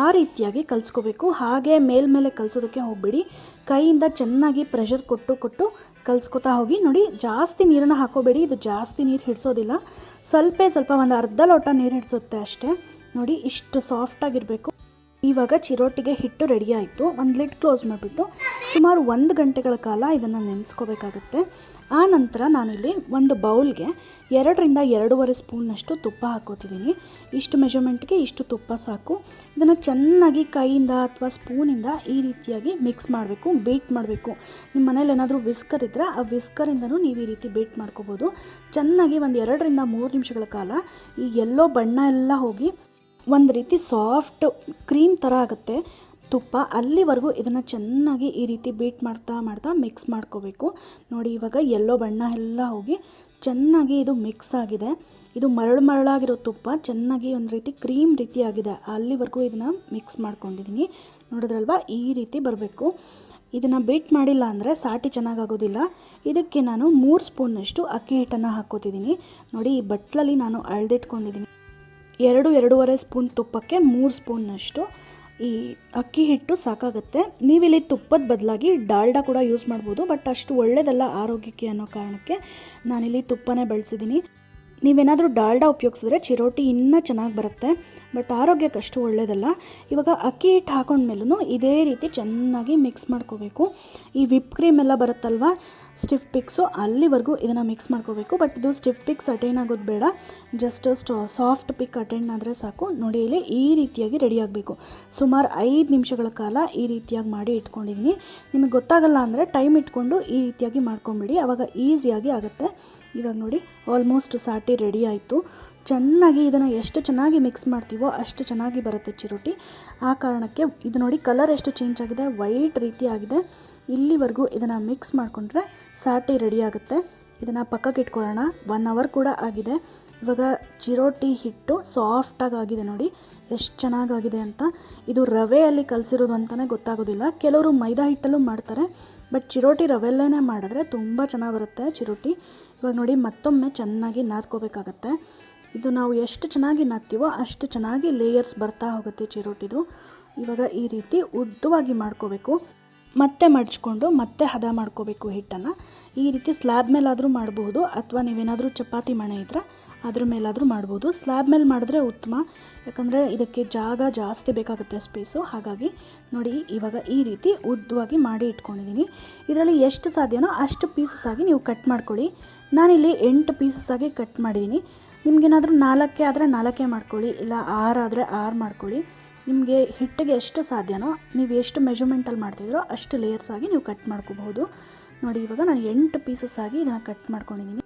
ಆ ರೀತಿಯಾಗಿ ಕಲಿಸ್ಕೋಬೇಕು. ಹಾಗೆ ಮೇಲ್ಮೇಲೆ ಕಲಿಸೋದಕ್ಕೆ ಹೋಗಬೇಡಿ, ಕೈಯಿಂದ ಚೆನ್ನಾಗಿ ಪ್ರೆಷರ್ ಕೊಟ್ಟು ಕಲಿಸ್ಕೊತಾ ಹೋಗಿ. ನೋಡಿ ಜಾಸ್ತಿ ನೀರನ್ನು ಹಾಕೋಬೇಡಿ, ಇದು ಜಾಸ್ತಿ ನೀರು ಹಿಡಿಸೋದಿಲ್ಲ, ಸ್ವಲ್ಪ ಒಂದು ಅರ್ಧ ಲೋಟ ನೀರು ಹಿಡಿಸುತ್ತೆ ಅಷ್ಟೇ. ನೋಡಿ ಇಷ್ಟು ಸಾಫ್ಟಾಗಿರಬೇಕು. ಇವಾಗ ಚಿರೋಟಿಗೆ ಹಿಟ್ಟು ರೆಡಿ ಆಯಿತು. ಒಂದು ಲಿಡ್ ಕ್ಲೋಸ್ ಮಾಡಿಬಿಟ್ಟು ಸುಮಾರು 1 ಗಂಟೆಗಳ ಕಾಲ ಇದನ್ನು ನೆನೆಸ್ಕೋಬೇಕಾಗುತ್ತೆ. ಆ ನಂತರ ನಾನಿಲ್ಲಿ ಒಂದು ಬೌಲ್ಗೆ 2 ರಿಂದ 2.5 ಸ್ಪೂನ್ನಷ್ಟು ತುಪ್ಪ ಹಾಕೋತಿದ್ದೀನಿ. ಇಷ್ಟು ಮೆಜರ್ಮೆಂಟ್ಗೆ ಇಷ್ಟು ತುಪ್ಪ ಸಾಕು. ಇದನ್ನು ಚೆನ್ನಾಗಿ ಕೈಯಿಂದ ಅಥವಾ ಸ್ಪೂನಿಂದ ಈ ರೀತಿಯಾಗಿ ಮಿಕ್ಸ್ ಮಾಡಬೇಕು, ಬೀಟ್ ಮಾಡಬೇಕು. ನಿಮ್ಮ ಮನೇಲಿ ಏನಾದರೂ ವಿಸ್ಕರ್ ಇದ್ದರೆ ಆ ವಿಸ್ಕರಿಂದನೂ ನೀವು ಈ ರೀತಿ ಬೀಟ್ ಮಾಡ್ಕೋಬೋದು. ಚೆನ್ನಾಗಿ ಒಂದು 2 ರಿಂದ 3 ನಿಮಿಷಗಳ ಕಾಲ ಈ ಎಲ್ಲೋ ಬಣ್ಣ ಎಲ್ಲ ಹೋಗಿ ಒಂದು ರೀತಿ ಸಾಫ್ಟ್ ಕ್ರೀಮ್ ಥರ ಆಗುತ್ತೆ ತುಪ್ಪ, ಅಲ್ಲಿವರೆಗೂ ಇದನ್ನು ಚೆನ್ನಾಗಿ ಈ ರೀತಿ ಬೀಟ್ ಮಾಡ್ತಾ ಮಿಕ್ಸ್ ಮಾಡ್ಕೋಬೇಕು. ನೋಡಿ ಇವಾಗ ಎಲ್ಲೋ ಬಣ್ಣ ಎಲ್ಲ ಹೋಗಿ ಚೆನ್ನಾಗಿ ಇದು ಮಿಕ್ಸ್ ಆಗಿದೆ. ಇದು ಮರಳಾಗಿರೋ ತುಪ್ಪ ಚೆನ್ನಾಗಿ ಒಂದು ರೀತಿ ಕ್ರೀಮ್ ರೀತಿ ಆಗಿದೆ, ಅಲ್ಲಿವರೆಗೂ ಇದನ್ನು ಮಿಕ್ಸ್ ಮಾಡ್ಕೊಂಡಿದ್ದೀನಿ. ನೋಡಿದ್ರಲ್ವಾ, ಈ ರೀತಿ ಬರಬೇಕು. ಇದನ್ನು ಬೀಟ್ ಮಾಡಿಲ್ಲ ಅಂದರೆ ಸಾಟಿ ಚೆನ್ನಾಗಾಗೋದಿಲ್ಲ. ಇದಕ್ಕೆ ನಾನು 3 ಸ್ಪೂನ್ನಷ್ಟು ಅಕ್ಕಿ ಹಿಟ್ಟನ್ನು ಹಾಕ್ಕೋತಿದ್ದೀನಿ. ನೋಡಿ ಈ ಬಟ್ಲಲ್ಲಿ ನಾನು ಅಳೆದಿಟ್ಕೊಂಡಿದ್ದೀನಿ. 2-2.5 ಸ್ಪೂನ್ ತುಪ್ಪಕ್ಕೆ 3 ಸ್ಪೂನ್ನಷ್ಟು ಈ ಅಕ್ಕಿ ಹಿಟ್ಟು ಸಾಕಾಗುತ್ತೆ. ನೀವಿಲ್ಲಿ ತುಪ್ಪದ ಬದಲಾಗಿ ಡಾಲ್ಡಾ ಕೂಡ ಯೂಸ್ ಮಾಡ್ಬೋದು, ಬಟ್ ಅಷ್ಟು ಒಳ್ಳೆಯದಲ್ಲ ಆರೋಗ್ಯಕ್ಕೆ ಅನ್ನೋ ಕಾರಣಕ್ಕೆ ನಾನಿಲ್ಲಿ ತುಪ್ಪನೇ ಬಳಸಿದ್ದೀನಿ. ನೀವೇನಾದರೂ ಡಾಲ್ಡಾ ಉಪಯೋಗಿಸಿದ್ರೆ ಚಿರೋಟಿ ಇನ್ನೂ ಚೆನ್ನಾಗಿ ಬರುತ್ತೆ, ಬಟ್ ಆರೋಗ್ಯಕ್ಕೆ ಅಷ್ಟು ಒಳ್ಳೆಯದಲ್ಲ. ಇವಾಗ ಅಕ್ಕಿ ಹಿಟ್ಟು ಹಾಕೊಂಡ್ಮೇಲೂ ಇದೇ ರೀತಿ ಚೆನ್ನಾಗಿ ಮಿಕ್ಸ್ ಮಾಡ್ಕೋಬೇಕು. ಈ ವಿಪ್ ಕ್ರೀಮ್ ಎಲ್ಲ ಬರುತ್ತಲ್ವ, ಸ್ಟಿಫ್ ಪಿಕ್ಸು, ಅಲ್ಲಿವರೆಗೂ ಇದನ್ನು ಮಿಕ್ಸ್ ಮಾಡ್ಕೋಬೇಕು. ಬಟ್ ಇದು ಸ್ಟಿಫ್ ಪಿಕ್ಸ್ ಅಟೈನ್ ಆಗೋದು ಬೇಡ, ಜಸ್ಟ್ ಸಾಫ್ಟ್ ಪಿಕ್ ಅಟೈನ್ ಆದರೆ ಸಾಕು. ನೋಡಿ ಇಲ್ಲಿ ಈ ರೀತಿಯಾಗಿ ರೆಡಿ ಆಗಬೇಕು. ಸುಮಾರು 5 ನಿಮಿಷಗಳ ಕಾಲ ಈ ರೀತಿಯಾಗಿ ಮಾಡಿ ಇಟ್ಕೊಂಡಿದ್ದೀನಿ. ನಿಮಗೆ ಗೊತ್ತಾಗಲ್ಲ ಅಂದರೆ ಟೈಮ್ ಇಟ್ಕೊಂಡು ಈ ರೀತಿಯಾಗಿ ಮಾಡ್ಕೊಂಬಿಡಿ, ಆವಾಗ ಈಸಿಯಾಗಿ ಆಗುತ್ತೆ. ಇವಾಗ ನೋಡಿ ಆಲ್ಮೋಸ್ಟ್ ಸಾಟಿ ರೆಡಿ ಆಯಿತು. ಚೆನ್ನಾಗಿ ಇದನ್ನು ಎಷ್ಟು ಚೆನ್ನಾಗಿ ಮಿಕ್ಸ್ ಮಾಡ್ತೀವೋ ಅಷ್ಟು ಚೆನ್ನಾಗಿ ಬರುತ್ತೆ ಚಿರೋಟಿ. ಆ ಕಾರಣಕ್ಕೆ ಇದು ನೋಡಿ ಕಲರ್ ಎಷ್ಟು ಚೇಂಜ್ ಆಗಿದೆ, ವೈಟ್ ರೀತಿ ಆಗಿದೆ. ಇಲ್ಲಿವರೆಗೂ ಇದನ್ನು ಮಿಕ್ಸ್ ಮಾಡಿಕೊಂಡ್ರೆ ಸಾಟಿ ರೆಡಿ ಆಗುತ್ತೆ. ಇದನ್ನು ಪಕ್ಕಕ್ಕೆ ಇಟ್ಕೊಳ್ಳೋಣ. 1 ಅವರ್ ಕೂಡ ಆಗಿದೆ. ಇವಾಗ ಚಿರೋಟಿ ಹಿಟ್ಟು ಸಾಫ್ಟಾಗಿ ಆಗಿದೆ. ನೋಡಿ ಎಷ್ಟು ಚೆನ್ನಾಗಾಗಿದೆ ಅಂತ. ಇದು ರವೆಯಲ್ಲಿ ಕಲಸಿರೋದು ಅಂತಲೇ ಗೊತ್ತಾಗೋದಿಲ್ಲ. ಕೆಲವರು ಮೈದಾ ಹಿಟ್ಟಲ್ಲೂ ಮಾಡ್ತಾರೆ, ಬಟ್ ಚಿರೋಟಿ ರವೆಲ್ಲೇ ಮಾಡಿದ್ರೆ ತುಂಬ ಚೆನ್ನಾಗಿ ಬರುತ್ತೆ ಚಿರೋಟಿ. ಇವಾಗ ನೋಡಿ ಮತ್ತೊಮ್ಮೆ ಚೆನ್ನಾಗಿ ನಾದ್ಕೋಬೇಕಾಗತ್ತೆ. ಇದು ನಾವು ಎಷ್ಟು ಚೆನ್ನಾಗಿ ನಾದ್ತೀವೋ ಅಷ್ಟು ಚೆನ್ನಾಗಿ ಲೇಯರ್ಸ್ ಬರ್ತಾ ಹೋಗುತ್ತೆ ಚಿರೋಟಿದು. ಇವಾಗ ಈ ರೀತಿ ಉದ್ದವಾಗಿ ಮಾಡ್ಕೋಬೇಕು. ಮತ್ತೆ ಮಡ್ಚ್ಕೊಂಡು ಮತ್ತೆ ಹದ ಮಾಡ್ಕೋಬೇಕು ಹಿಟ್ಟನ್ನು. ಈ ರೀತಿ ಸ್ಲ್ಯಾಬ್ ಮೇಲಾದರೂ ಮಾಡಬಹುದು, ಅಥವಾ ನೀವೇನಾದರೂ ಚಪಾತಿ ಮಣೆ ಇದ್ದರೆ ಅದ್ರ ಮೇಲಾದರೂ ಮಾಡ್ಬೋದು. ಸ್ಲ್ಯಾಬ್ ಮೇಲೆ ಮಾಡಿದ್ರೆ ಉತ್ತಮ, ಯಾಕಂದರೆ ಇದಕ್ಕೆ ಜಾಗ ಜಾಸ್ತಿ ಬೇಕಾಗುತ್ತೆ, ಸ್ಪೇಸು. ಹಾಗಾಗಿ ನೋಡಿ ಇವಾಗ ಈ ರೀತಿ ಉದ್ದವಾಗಿ ಮಾಡಿ ಇಟ್ಕೊಂಡಿದ್ದೀನಿ. ಇದರಲ್ಲಿ ಎಷ್ಟು ಸಾಧ್ಯನೋ ಅಷ್ಟು ಪೀಸಸ್ ಆಗಿ ನೀವು ಕಟ್ ಮಾಡ್ಕೊಳ್ಳಿ. ನಾನಿಲ್ಲಿ 8 ಪೀಸಸ್ ಆಗಿ ಕಟ್ ಮಾಡಿದ್ದೀನಿ. ನಿಮಗೇನಾದರೂ 4 ಆದರೆ 4 ಮಾಡ್ಕೊಳ್ಳಿ, ಇಲ್ಲ 6 ಆದರೆ 6 ಮಾಡ್ಕೊಳ್ಳಿ. ನಿಮಗೆ ಹಿಟ್ಟಿಗೆ ಎಷ್ಟು ಸಾಧ್ಯನೋ, ನೀವು ಎಷ್ಟು ಮೆಜರ್ಮೆಂಟಲ್ಲಿ ಮಾಡ್ತಿದ್ರೋ ಅಷ್ಟು ಲೇಯರ್ಸ್ ಆಗಿ ನೀವು ಕಟ್ ಮಾಡ್ಕೋಬಹುದು. ನೋಡಿ ಇವಾಗ ನಾನು 8 ಪೀಸಸ್ ಆಗಿ ಇದನ್ನು ಕಟ್ ಮಾಡ್ಕೊಂಡಿದ್ದೀನಿ.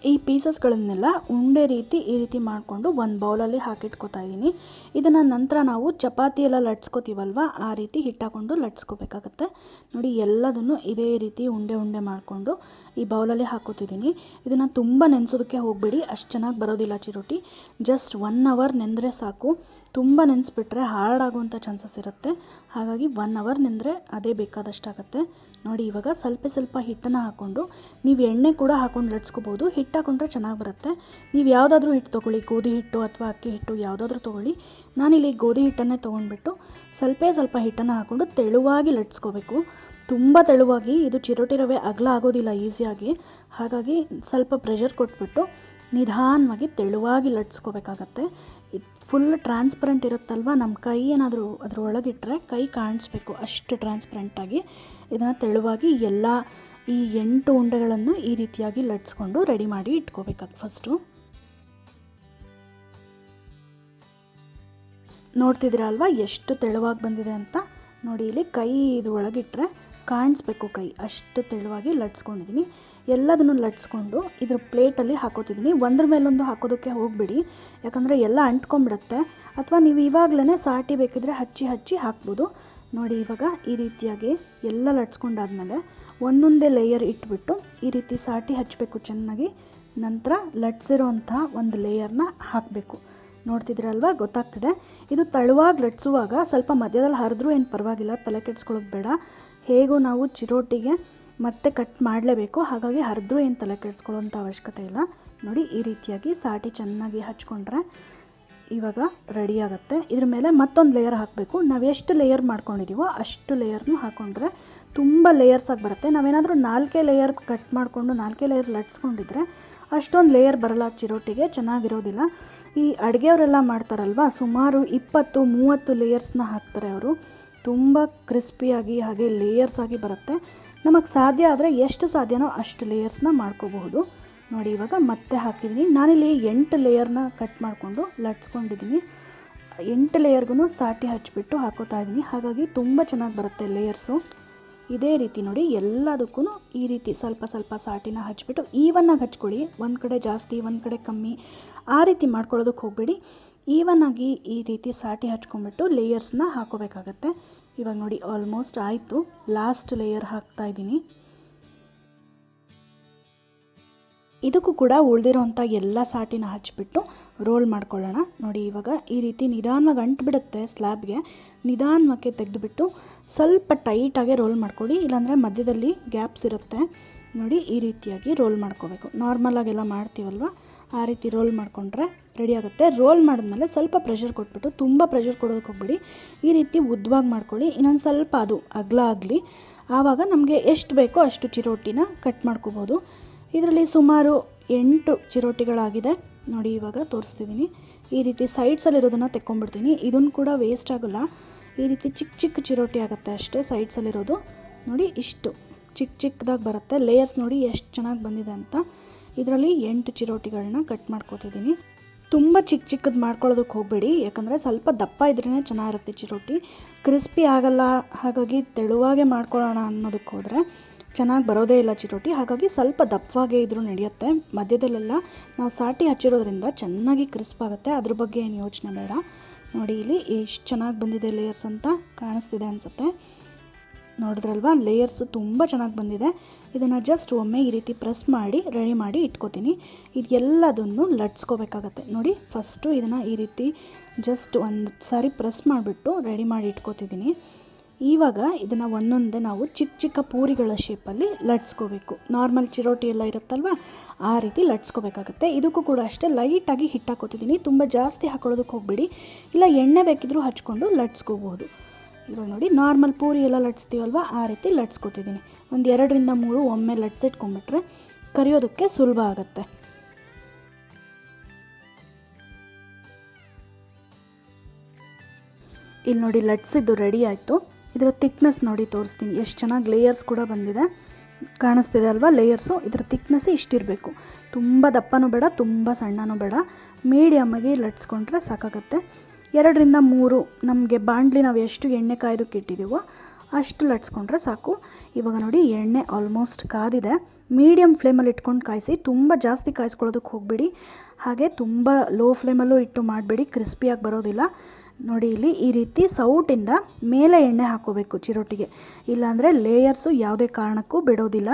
ಈ ಪೀಸಸ್ಗಳನ್ನೆಲ್ಲ ಉಂಡೆ ರೀತಿ ಈ ರೀತಿ ಮಾಡಿಕೊಂಡು ಒಂದು ಬೌಲಲ್ಲಿ ಹಾಕಿಟ್ಕೋತಾ ಇದ್ದೀನಿ. ಇದನ್ನು ನಂತರ ನಾವು ಚಪಾತಿ ಎಲ್ಲ ಲಟ್ಸ್ಕೊತೀವಲ್ವ, ಆ ರೀತಿ ಹಿಟ್ಟಾಕೊಂಡು ಲಟ್ಸ್ಕೋಬೇಕಾಗತ್ತೆ. ನೋಡಿ ಎಲ್ಲದನ್ನು ಇದೇ ರೀತಿ ಉಂಡೆ ಉಂಡೆ ಮಾಡಿಕೊಂಡು ಈ ಬೌಲಲ್ಲಿ ಹಾಕೋತಿದ್ದೀನಿ. ಇದನ್ನು ತುಂಬ ನೆನೆಸೋದಕ್ಕೆ ಹೋಗಬೇಡಿ, ಅಷ್ಟು ಚೆನ್ನಾಗಿ ಬರೋದಿಲ್ಲ ಚಿರೋಟಿ. ಜಸ್ಟ್ 1 ಅವರ್ ನೆಂದರೆ ಸಾಕು. ತುಂಬ ನೆನೆಸ್ಬಿಟ್ರೆ ಹಾರ್ಡ್ ಆಗುವಂಥ ಚಾನ್ಸಸ್ ಇರುತ್ತೆ. ಹಾಗಾಗಿ 1 ಅವರ್ ನೆಂದರೆ ಅದೇ ಬೇಕಾದಷ್ಟಾಗತ್ತೆ. ನೋಡಿ ಇವಾಗ ಸ್ವಲ್ಪ ಸ್ವಲ್ಪ ಹಿಟ್ಟನ್ನು ಹಾಕ್ಕೊಂಡು, ನೀವು ಎಣ್ಣೆ ಕೂಡ ಹಾಕ್ಕೊಂಡು ಲಟ್ಸ್ಕೋಬೋದು. ಹಿಟ್ಟು ಹಾಕೊಂಡ್ರೆ ಚೆನ್ನಾಗಿ ಬರುತ್ತೆ. ನೀವು ಯಾವುದಾದ್ರೂ ಹಿಟ್ಟು ತೊಗೊಳ್ಳಿ, ಗೋಧಿ ಹಿಟ್ಟು ಅಥವಾ ಅಕ್ಕಿ ಹಿಟ್ಟು ಯಾವುದಾದ್ರೂ ತೊಗೊಳ್ಳಿ. ನಾನಿಲ್ಲಿ ಗೋಧಿ ಹಿಟ್ಟನ್ನೇ ತೊಗೊಂಡ್ಬಿಟ್ಟು ಸ್ವಲ್ಪ ಹಿಟ್ಟನ್ನು ಹಾಕ್ಕೊಂಡು ತೆಳುವಾಗಿ ಲಟ್ಸ್ಕೋಬೇಕು. ತುಂಬ ತೆಳುವಾಗಿ ಇದು ಚಿರೋಟಿ ರವೆ ಅಗಲ ಆಗೋದಿಲ್ಲ ಈಸಿಯಾಗಿ. ಹಾಗಾಗಿ ಸ್ವಲ್ಪ ಪ್ರೆಷರ್ ಕೊಟ್ಬಿಟ್ಟು ನಿಧಾನವಾಗಿ ತೆಳುವಾಗಿ ಲಟ್ಸ್ಕೋಬೇಕಾಗತ್ತೆ. ಫುಲ್ ಟ್ರಾನ್ಸ್ಪರೆಂಟ್ ಇರುತ್ತಲ್ವ, ನಮ್ಮ ಕೈ ಏನಾದರೂ ಅದ್ರ ಒಳಗಿಟ್ಟರೆ ಕೈ ಕಾಣಿಸ್ಬೇಕು, ಅಷ್ಟು ಟ್ರಾನ್ಸ್ಪರೆಂಟಾಗಿ ಇದನ್ನು ತೆಳುವಾಗಿ ಎಲ್ಲ ಈ 8 ಉಂಡೆಗಳನ್ನು ಈ ರೀತಿಯಾಗಿ ಲಟ್ಸ್ಕೊಂಡು ರೆಡಿ ಮಾಡಿ ಇಟ್ಕೋಬೇಕಾಗುತ್ತೆ. ಫಸ್ಟು ನೋಡ್ತಿದ್ದೀರಲ್ವ ಎಷ್ಟು ತೆಳುವಾಗಿ ಬಂದಿದೆ ಅಂತ. ನೋಡಿ ಇಲ್ಲಿ ಕೈ ಇದು ಒಳಗಿಟ್ಟರೆ ಕಾಣಿಸ್ಬೇಕು ಕೈ, ಅಷ್ಟು ತೆಳುವಾಗಿ ಲಟ್ಸ್ಕೊಂಡಿದ್ದೀನಿ. ಎಲ್ಲದನ್ನು ಲಟ್ಸ್ಕೊಂಡು ಇದ್ರ ಪ್ಲೇಟಲ್ಲಿ ಹಾಕೋತಿದ್ದೀನಿ. ಒಂದ್ರ ಮೇಲೊಂದು ಹಾಕೋದಕ್ಕೆ ಹೋಗಬೇಡಿ, ಯಾಕಂದರೆ ಎಲ್ಲ ಅಂಟ್ಕೊಂಡ್ಬಿಡುತ್ತೆ. ಅಥವಾ ನೀವು ಇವಾಗಲೇ ಸಾಟಿ ಬೇಕಿದ್ರೆ ಹಚ್ಚಿ ಹಾಕ್ಬೋದು. ನೋಡಿ ಇವಾಗ ಈ ರೀತಿಯಾಗಿ ಎಲ್ಲ ಲಟ್ಸ್ಕೊಂಡಾದ್ಮೇಲೆ ಒಂದೊಂದೇ ಲೇಯರ್ ಇಟ್ಬಿಟ್ಟು ಈ ರೀತಿ ಸಾಟಿ ಹಚ್ಚಬೇಕು ಚೆನ್ನಾಗಿ. ನಂತರ ಲಟ್ಸಿರೋಂಥ ಒಂದು ಲೇಯರ್ನ ಹಾಕಬೇಕು. ನೋಡ್ತಿದ್ದೀರಲ್ವ, ಗೊತ್ತಾಗ್ತಿದೆ. ಇದು ತಳುವಾಗಿ ಲಟ್ಸುವಾಗ ಸ್ವಲ್ಪ ಮಧ್ಯದಲ್ಲಿ ಹರಿದ್ರೂ ಏನು ಪರವಾಗಿಲ್ಲ, ತಲೆ ಕೆಡಿಸ್ಕೊಳ್ಳೋದು ಬೇಡ. ಹೇಗೂ ನಾವು ಚಿರೋಟಿಗೆ ಮತ್ತೆ ಕಟ್ ಮಾಡಲೇಬೇಕು, ಹಾಗಾಗಿ ಹರಿದ್ರೂ ಏನು ತಲೆ ಕೆಡಿಸ್ಕೊಳ್ಳೋಂಥ ಅವಶ್ಯಕತೆ ಇಲ್ಲ. ನೋಡಿ ಈ ರೀತಿಯಾಗಿ ಸಾಟಿ ಚೆನ್ನಾಗಿ ಹಚ್ಕೊಂಡ್ರೆ ಇವಾಗ ರೆಡಿ ಆಗುತ್ತೆ. ಇದ್ರ ಮೇಲೆ ಮತ್ತೊಂದು ಲೇಯರ್ ಹಾಕಬೇಕು. ನಾವು ಎಷ್ಟು ಲೇಯರ್ ಮಾಡ್ಕೊಂಡಿದ್ದೀವೋ ಅಷ್ಟು ಲೇಯರ್ನೂ ಹಾಕ್ಕೊಂಡ್ರೆ ತುಂಬ ಲೇಯರ್ಸಾಗಿ ಬರುತ್ತೆ. ನಾವೇನಾದರೂ 4 ಲೇಯರ್ ಕಟ್ ಮಾಡಿಕೊಂಡು 4 ಲೇಯರ್ ಲಟ್ಸ್ಕೊಂಡಿದ್ರೆ ಅಷ್ಟೊಂದು ಲೇಯರ್ ಬರಲ್ಲ ಚಿರೋಟಿಗೆ, ಚೆನ್ನಾಗಿರೋದಿಲ್ಲ. ಈ ಅಡುಗೆಯವರೆಲ್ಲ ಮಾಡ್ತಾರಲ್ವ, ಸುಮಾರು 20-30 ಲೇಯರ್ಸ್ನ ಹಾಕ್ತಾರೆ ಅವರು. ತುಂಬ ಕ್ರಿಸ್ಪಿಯಾಗಿ ಹಾಗೆ ಲೇಯರ್ಸ್ ಆಗಿ ಬರುತ್ತೆ. ನಮಗೆ ಸಾಧ್ಯ ಆದರೆ ಎಷ್ಟು ಸಾಧ್ಯನೋ ಅಷ್ಟು ಲೇಯರ್ಸ್ನ ಮಾಡ್ಕೋಬಹುದು. ನೋಡಿ ಇವಾಗ ಮತ್ತೆ ಹಾಕಿದ್ದೀನಿ. ನಾನಿಲ್ಲಿ 8 ಲೇಯರ್ನ ಕಟ್ ಮಾಡಿಕೊಂಡು ಲಟ್ಸ್ಕೊಂಡಿದ್ದೀನಿ. 8 ಲೇಯರ್ಗೂ ಸಾಟಿ ಹಚ್ಚಿಬಿಟ್ಟು ಹಾಕೋತಾ ಇದ್ದೀನಿ. ಹಾಗಾಗಿ ತುಂಬ ಚೆನ್ನಾಗಿ ಬರುತ್ತೆ ಲೇಯರ್ಸು. ಇದೇ ರೀತಿ ನೋಡಿ ಎಲ್ಲದಕ್ಕೂ ಈ ರೀತಿ ಸ್ವಲ್ಪ ಸ್ವಲ್ಪ ಸಾಟಿನ ಹಚ್ಬಿಟ್ಟು ಈವನ್ನಾಗಿ ಹಚ್ಕೊಳ್ಳಿ. ಒಂದು ಕಡೆ ಜಾಸ್ತಿ ಒಂದು ಕಡೆ ಕಮ್ಮಿ ಆ ರೀತಿ ಮಾಡ್ಕೊಳ್ಳೋದಕ್ಕೆ ಹೋಗಬೇಡಿ. ಈವನ್ನಾಗಿ ಈ ರೀತಿ ಸಾಟಿ ಹಚ್ಕೊಂಡ್ಬಿಟ್ಟು ಲೇಯರ್ಸ್ನ ಹಾಕೋಬೇಕಾಗತ್ತೆ. ಇವಾಗ ನೋಡಿ ಆಲ್ಮೋಸ್ಟ್ ಆಯಿತು. ಲಾಸ್ಟ್ ಲೇಯರ್ ಹಾಕ್ತಾ ಇದ್ದೀನಿ. ಇದಕ್ಕೂ ಕೂಡ ಉಳಿದಿರೋಂಥ ಎಲ್ಲ ಸಾಟಿನ ಹಚ್ಬಿಟ್ಟು ರೋಲ್ ಮಾಡ್ಕೊಳ್ಳೋಣ. ನೋಡಿ ಇವಾಗ ಈ ರೀತಿ ನಿಧಾನವಾಗಿ ಅಂಟ್ಬಿಡುತ್ತೆ ಸ್ಲ್ಯಾಬ್ಗೆ. ನಿಧಾನವಾಗಿ ತೆಗೆದುಬಿಟ್ಟು ಸ್ವಲ್ಪ ಟೈಟಾಗೆ ರೋಲ್ ಮಾಡ್ಕೊಳ್ಳಿ, ಇಲ್ಲಾಂದರೆ ಮಧ್ಯದಲ್ಲಿ ಗ್ಯಾಪ್ಸ್ ಇರುತ್ತೆ. ನೋಡಿ ಈ ರೀತಿಯಾಗಿ ರೋಲ್ ಮಾಡ್ಕೋಬೇಕು. ನಾರ್ಮಲಾಗೆಲ್ಲ ಮಾಡ್ತೀವಲ್ವ ಆ ರೀತಿ ರೋಲ್ ಮಾಡಿಕೊಂಡ್ರೆ ರೆಡಿ ಆಗುತ್ತೆ. ರೋಲ್ ಮಾಡಿದ್ಮೇಲೆ ಸ್ವಲ್ಪ ಪ್ರೆಷರ್ ಕೊಟ್ಬಿಟ್ಟು, ತುಂಬ ಪ್ರೆಷರ್ ಕೊಡೋದಕ್ಕೆ ಹೋಗ್ಬಿಡಿ. ಈ ರೀತಿ ಉದ್ದವಾಗಿ ಮಾಡ್ಕೊಳ್ಳಿ. ಇನ್ನೊಂದು ಸ್ವಲ್ಪ ಅದು ಅಗಲ ಆಗಲಿ, ಆವಾಗ ನಮಗೆ ಎಷ್ಟು ಬೇಕೋ ಅಷ್ಟು ಚಿರೋಟಿನ ಕಟ್ ಮಾಡ್ಕೋಬೋದು. ಇದರಲ್ಲಿ ಸುಮಾರು 8 ಚಿರೋಟಿಗಳಾಗಿದೆ. ನೋಡಿ ಇವಾಗ ತೋರಿಸ್ತಿದ್ದೀನಿ. ಈ ರೀತಿ ಸೈಡ್ಸಲ್ಲಿರೋದನ್ನು ತೆಕ್ಕೊಂಡ್ಬಿಡ್ತೀನಿ. ಇದನ್ನು ಕೂಡ ವೇಸ್ಟ್ ಆಗೋಲ್ಲ. ಈ ರೀತಿ ಚಿಕ್ಕ ಚಿಕ್ಕ ಚಿರೋಟಿ ಆಗುತ್ತೆ ಅಷ್ಟೇ ಸೈಡ್ಸಲ್ಲಿರೋದು. ನೋಡಿ ಇಷ್ಟು ಚಿಕ್ಕದಾಗಿ ಬರುತ್ತೆ. ಲೇಯರ್ಸ್ ನೋಡಿ ಎಷ್ಟು ಚೆನ್ನಾಗಿ ಬಂದಿದೆ ಅಂತ. ಇದರಲ್ಲಿ 8 ಚಿರೋಟಿಗಳನ್ನ ಕಟ್ ಮಾಡ್ಕೋತಿದ್ದೀನಿ. ತುಂಬ ಚಿಕ್ಕದು ಮಾಡ್ಕೊಳ್ಳೋದಕ್ಕೆ ಹೋಗಬೇಡಿ, ಯಾಕಂದರೆ ಸ್ವಲ್ಪ ದಪ್ಪ ಇದ್ರೇ ಚೆನ್ನಾಗಿರುತ್ತೆ ಚಿರೋಟಿ. ಕ್ರಿಸ್ಪಿ ಆಗಲ್ಲ, ಹಾಗಾಗಿ ತೆಳುವಾಗೆ ಮಾಡ್ಕೊಳ್ಳೋಣ ಅನ್ನೋದಕ್ಕೆ ಹೋದರೆ ಚೆನ್ನಾಗಿ ಬರೋದೇ ಇಲ್ಲ ಚಿರೋಟಿ. ಹಾಗಾಗಿ ಸ್ವಲ್ಪ ದಪ್ಪವಾಗೇ ಇದ್ರೂ ನಡೆಯುತ್ತೆ. ಮಧ್ಯದಲ್ಲೆಲ್ಲ ನಾವು ಸಾಟಿ ಹಚ್ಚಿರೋದ್ರಿಂದ ಚೆನ್ನಾಗಿ ಕ್ರಿಸ್ಪ್ ಆಗುತ್ತೆ. ಅದ್ರ ಬಗ್ಗೆ ಏನು ಯೋಚನೆ ಬೇಡ. ನೋಡಿ ಇಲ್ಲಿ ಎಷ್ಟು ಚೆನ್ನಾಗಿ ಬಂದಿದೆ ಲೇಯರ್ಸ್ ಅಂತ ಕಾಣಿಸ್ತಿದೆ ಅನಿಸುತ್ತೆ. ನೋಡಿದ್ರಲ್ವ, ಲೇಯರ್ಸ್ ತುಂಬ ಚೆನ್ನಾಗಿ ಬಂದಿದೆ. ಇದನ್ನು ಜಸ್ಟ್ ಒಮ್ಮೆ ಈ ರೀತಿ ಪ್ರೆಸ್ ಮಾಡಿ ರೆಡಿ ಮಾಡಿ ಇಟ್ಕೋತೀನಿ. ಇದೆಲ್ಲದನ್ನು ಲಟ್ಸ್ಕೋಬೇಕಾಗತ್ತೆ. ನೋಡಿ ಫಸ್ಟು ಇದನ್ನು ಈ ರೀತಿ ಜಸ್ಟ್ ಒಂದು ಸಾರಿ ಪ್ರೆಸ್ ಮಾಡಿಬಿಟ್ಟು ರೆಡಿ ಮಾಡಿ ಇಟ್ಕೋತಿದ್ದೀನಿ. ಇವಾಗ ಇದನ್ನು ಒಂದೊಂದೇ ನಾವು ಚಿಕ್ಕ ಚಿಕ್ಕ ಪೂರಿಗಳ ಶೇಪಲ್ಲಿ ಲಟ್ಸ್ಕೋಬೇಕು. ನಾರ್ಮಲ್ ಚಿರೋಟಿ ಎಲ್ಲ ಇರುತ್ತಲ್ವ ಆ ರೀತಿ ಲಟ್ಸ್ಕೋಬೇಕಾಗುತ್ತೆ. ಇದಕ್ಕೂ ಕೂಡ ಅಷ್ಟೇ ಲೈಟಾಗಿ ಹಿಟ್ಟು ಹಾಕೋತಿದ್ದೀನಿ, ತುಂಬ ಜಾಸ್ತಿ ಹಾಕೊಳ್ಳೋದಕ್ಕೆ ಹೋಗಬೇಡಿ, ಇಲ್ಲ ಎಣ್ಣೆ ಬೇಕಿದ್ರೂ ಹಚ್ಕೊಂಡು ಲಟ್ಸ್ಕೋಬಹುದು. ಇವಾಗ ನೋಡಿ ನಾರ್ಮಲ್ ಪೂರಿ ಎಲ್ಲ ಲಟ್ಸ್ತೀವಲ್ವ ಆ ರೀತಿ ಲಟ್ಸ್ಕೊತಿದ್ದೀನಿ. ಒಂದು 2 ರಿಂದ 3 ಒಮ್ಮೆ ಲಟ್ಸಿಟ್ಕೊಂಡ್ಬಿಟ್ರೆ ಕರಿಯೋದಕ್ಕೆ ಸುಲಭ ಆಗುತ್ತೆ. ಇಲ್ಲಿ ನೋಡಿ ಲಟ್ಸಿದ್ದು ರೆಡಿ ಆಯಿತು. ಇದರ ಥಿಕ್ನೆಸ್ ನೋಡಿ ತೋರಿಸ್ತೀನಿ, ಎಷ್ಟು ಚೆನ್ನಾಗಿ ಲೇಯರ್ಸ್ ಕೂಡ ಬಂದಿದೆ, ಕಾಣಿಸ್ತಿದೆ ಅಲ್ವಾ ಲೇಯರ್ಸು. ಇದರ ಥಿಕ್ನೆಸ್ ಇಷ್ಟಿರಬೇಕು, ತುಂಬ ದಪ್ಪನೂ ಬೇಡ ತುಂಬ ಸಣ್ಣನೂ ಬೇಡ, ಮೀಡಿಯಮ್ಮಾಗಿ ಲಟ್ಸ್ಕೊಂಡ್ರೆ ಸಾಕಾಗುತ್ತೆ. 2 ರಿಂದ 3 ನಮಗೆ ಬಾಣಲಿ ನಾವು ಎಷ್ಟು ಎಣ್ಣೆ ಕಾಯ್ದಕ್ಕೆ ಇಟ್ಟಿದ್ದೀವೋ ಅಷ್ಟು ಲಟ್ಸ್ಕೊಂಡ್ರೆ ಸಾಕು. ಇವಾಗ ನೋಡಿ ಎಣ್ಣೆ ಆಲ್ಮೋಸ್ಟ್ ಕಾದಿದೆ. ಮೀಡಿಯಮ್ ಫ್ಲೇಮಲ್ಲಿ ಇಟ್ಕೊಂಡು ಕಾಯಿಸಿ, ತುಂಬ ಜಾಸ್ತಿ ಕಾಯಿಸ್ಕೊಳ್ಳೋದಕ್ಕೆ ಹೋಗಬೇಡಿ, ಹಾಗೆ ತುಂಬ ಲೋ ಫ್ಲೇಮಲ್ಲೂ ಇಟ್ಟು ಮಾಡಬೇಡಿ, ಕ್ರಿಸ್ಪಿಯಾಗಿ ಬರೋದಿಲ್ಲ. ನೋಡಿ ಇಲ್ಲಿ ಈ ರೀತಿ ಸೌಟಿಂದ ಮೇಲೆ ಎಣ್ಣೆ ಹಾಕೋಬೇಕು ಚಿರೋಟಿಗೆ, ಇಲ್ಲಾಂದರೆ ಲೇಯರ್ಸು ಯಾವುದೇ ಕಾರಣಕ್ಕೂ ಬಿಡೋದಿಲ್ಲ.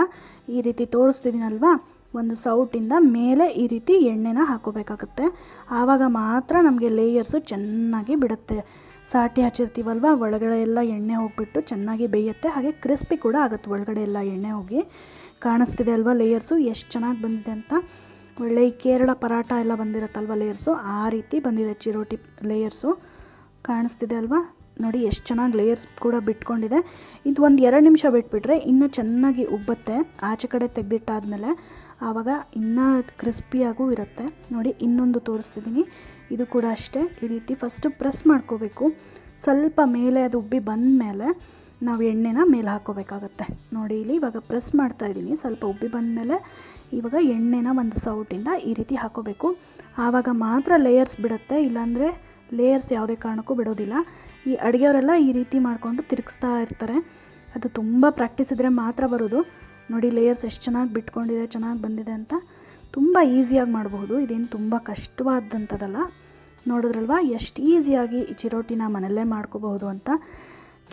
ಈ ರೀತಿ ತೋರಿಸ್ತಿದ್ದೀನಲ್ವಾ, ಒಂದು ಸೌಟಿಂದ ಮೇಲೆ ಈ ರೀತಿ ಎಣ್ಣೆನ ಹಾಕೋಬೇಕಾಗುತ್ತೆ, ಆವಾಗ ಮಾತ್ರ ನಮಗೆ ಲೇಯರ್ಸು ಚೆನ್ನಾಗಿ ಬಿಡುತ್ತೆ. ಸಾಟಿ ಹಚ್ಚಿರ್ತೀವಲ್ವ ಒಳಗಡೆ ಎಲ್ಲ ಎಣ್ಣೆ ಹೋಗಿಬಿಟ್ಟು ಚೆನ್ನಾಗಿ ಬೇಯುತ್ತೆ, ಹಾಗೆ ಕ್ರಿಸ್ಪಿ ಕೂಡ ಆಗುತ್ತೆ ಒಳಗಡೆ ಎಲ್ಲ ಎಣ್ಣೆ ಹೋಗಿ. ಕಾಣಿಸ್ತಿದೆ ಅಲ್ವಾ ಲೇಯರ್ಸು ಎಷ್ಟು ಚೆನ್ನಾಗಿ ಬಂದಿದೆ ಅಂತ. ಒಳ್ಳೆ ಈ ಕೇರಳ ಪರಾಟ ಎಲ್ಲ ಬಂದಿರುತ್ತಲ್ವ ಲೇಯರ್ಸು, ಆ ರೀತಿ ಬಂದಿದೆ ಚಿರೋಟಿ ಲೇಯರ್ಸು. ಕಾಣಿಸ್ತಿದೆ ಅಲ್ವಾ, ನೋಡಿ ಎಷ್ಟು ಚೆನ್ನಾಗಿ ಲೇಯರ್ಸ್ ಕೂಡ ಬಿಟ್ಕೊಂಡಿದೆ. ಇದು ಒಂದು 2 ನಿಮಿಷ ಬಿಟ್ಬಿಟ್ರೆ ಇನ್ನೂ ಚೆನ್ನಾಗಿ ಉಬ್ಬುತ್ತೆ, ಆಚೆ ಕಡೆ ತೆಗೆದಿಟ್ಟಾದ್ಮೇಲೆ ಆವಾಗ ಇನ್ನೂ ಕ್ರಿಸ್ಪಿಯಾಗೂ ಇರುತ್ತೆ. ನೋಡಿ ಇನ್ನೊಂದು ತೋರಿಸ್ತಿದ್ದೀನಿ, ಇದು ಕೂಡ ಅಷ್ಟೇ. ಈ ರೀತಿ ಫಸ್ಟು ಪ್ರೆಸ್ ಮಾಡ್ಕೋಬೇಕು, ಸ್ವಲ್ಪ ಮೇಲೆ ಅದು ಉಬ್ಬಿ ಬಂದ ಮೇಲೆ ನಾವು ಎಣ್ಣೆನ ಮೇಲೆ ಹಾಕೋಬೇಕಾಗತ್ತೆ. ನೋಡಿ ಇಲ್ಲಿ ಇವಾಗ ಪ್ರೆಸ್ ಮಾಡ್ತಾಯಿದ್ದೀನಿ, ಸ್ವಲ್ಪ ಉಬ್ಬಿ ಬಂದಮೇಲೆ ಇವಾಗ ಎಣ್ಣೆನ ಒಂದು ಸೌಟಿಂದ ಈ ರೀತಿ ಹಾಕೋಬೇಕು, ಆವಾಗ ಮಾತ್ರ ಲೇಯರ್ಸ್ ಬಿಡುತ್ತೆ, ಇಲ್ಲಾಂದರೆ ಲೇಯರ್ಸ್ ಯಾವುದೇ ಕಾರಣಕ್ಕೂ ಬಿಡೋದಿಲ್ಲ. ಈ ಅಡುಗೆಯವರೆಲ್ಲ ಈ ರೀತಿ ಮಾಡಿಕೊಂಡು ತಿರುಗಿಸ್ತಾ ಇರ್ತಾರೆ, ಅದು ತುಂಬ ಪ್ರಾಕ್ಟೀಸ್ ಇದ್ದರೆ ಮಾತ್ರ ಬರೋದು. ನೋಡಿ ಲೇಯರ್ಸ್ ಎಷ್ಟು ಚೆನ್ನಾಗಿ ಬಿಟ್ಕೊಂಡಿದೆ, ಚೆನ್ನಾಗಿ ಬಂದಿದೆ ಅಂತ. ತುಂಬ ಈಸಿಯಾಗಿ ಮಾಡಬಹುದು, ಇದೇನು ತುಂಬ ಕಷ್ಟವಾದಂಥದ್ದಲ್ಲ. ನೋಡಿದ್ರಲ್ವ ಎಷ್ಟು ಈಸಿಯಾಗಿ ಈ ಚಿರೋಟಿನ ಮನೆಯಲ್ಲೇ ಮಾಡ್ಕೋಬಹುದು ಅಂತ.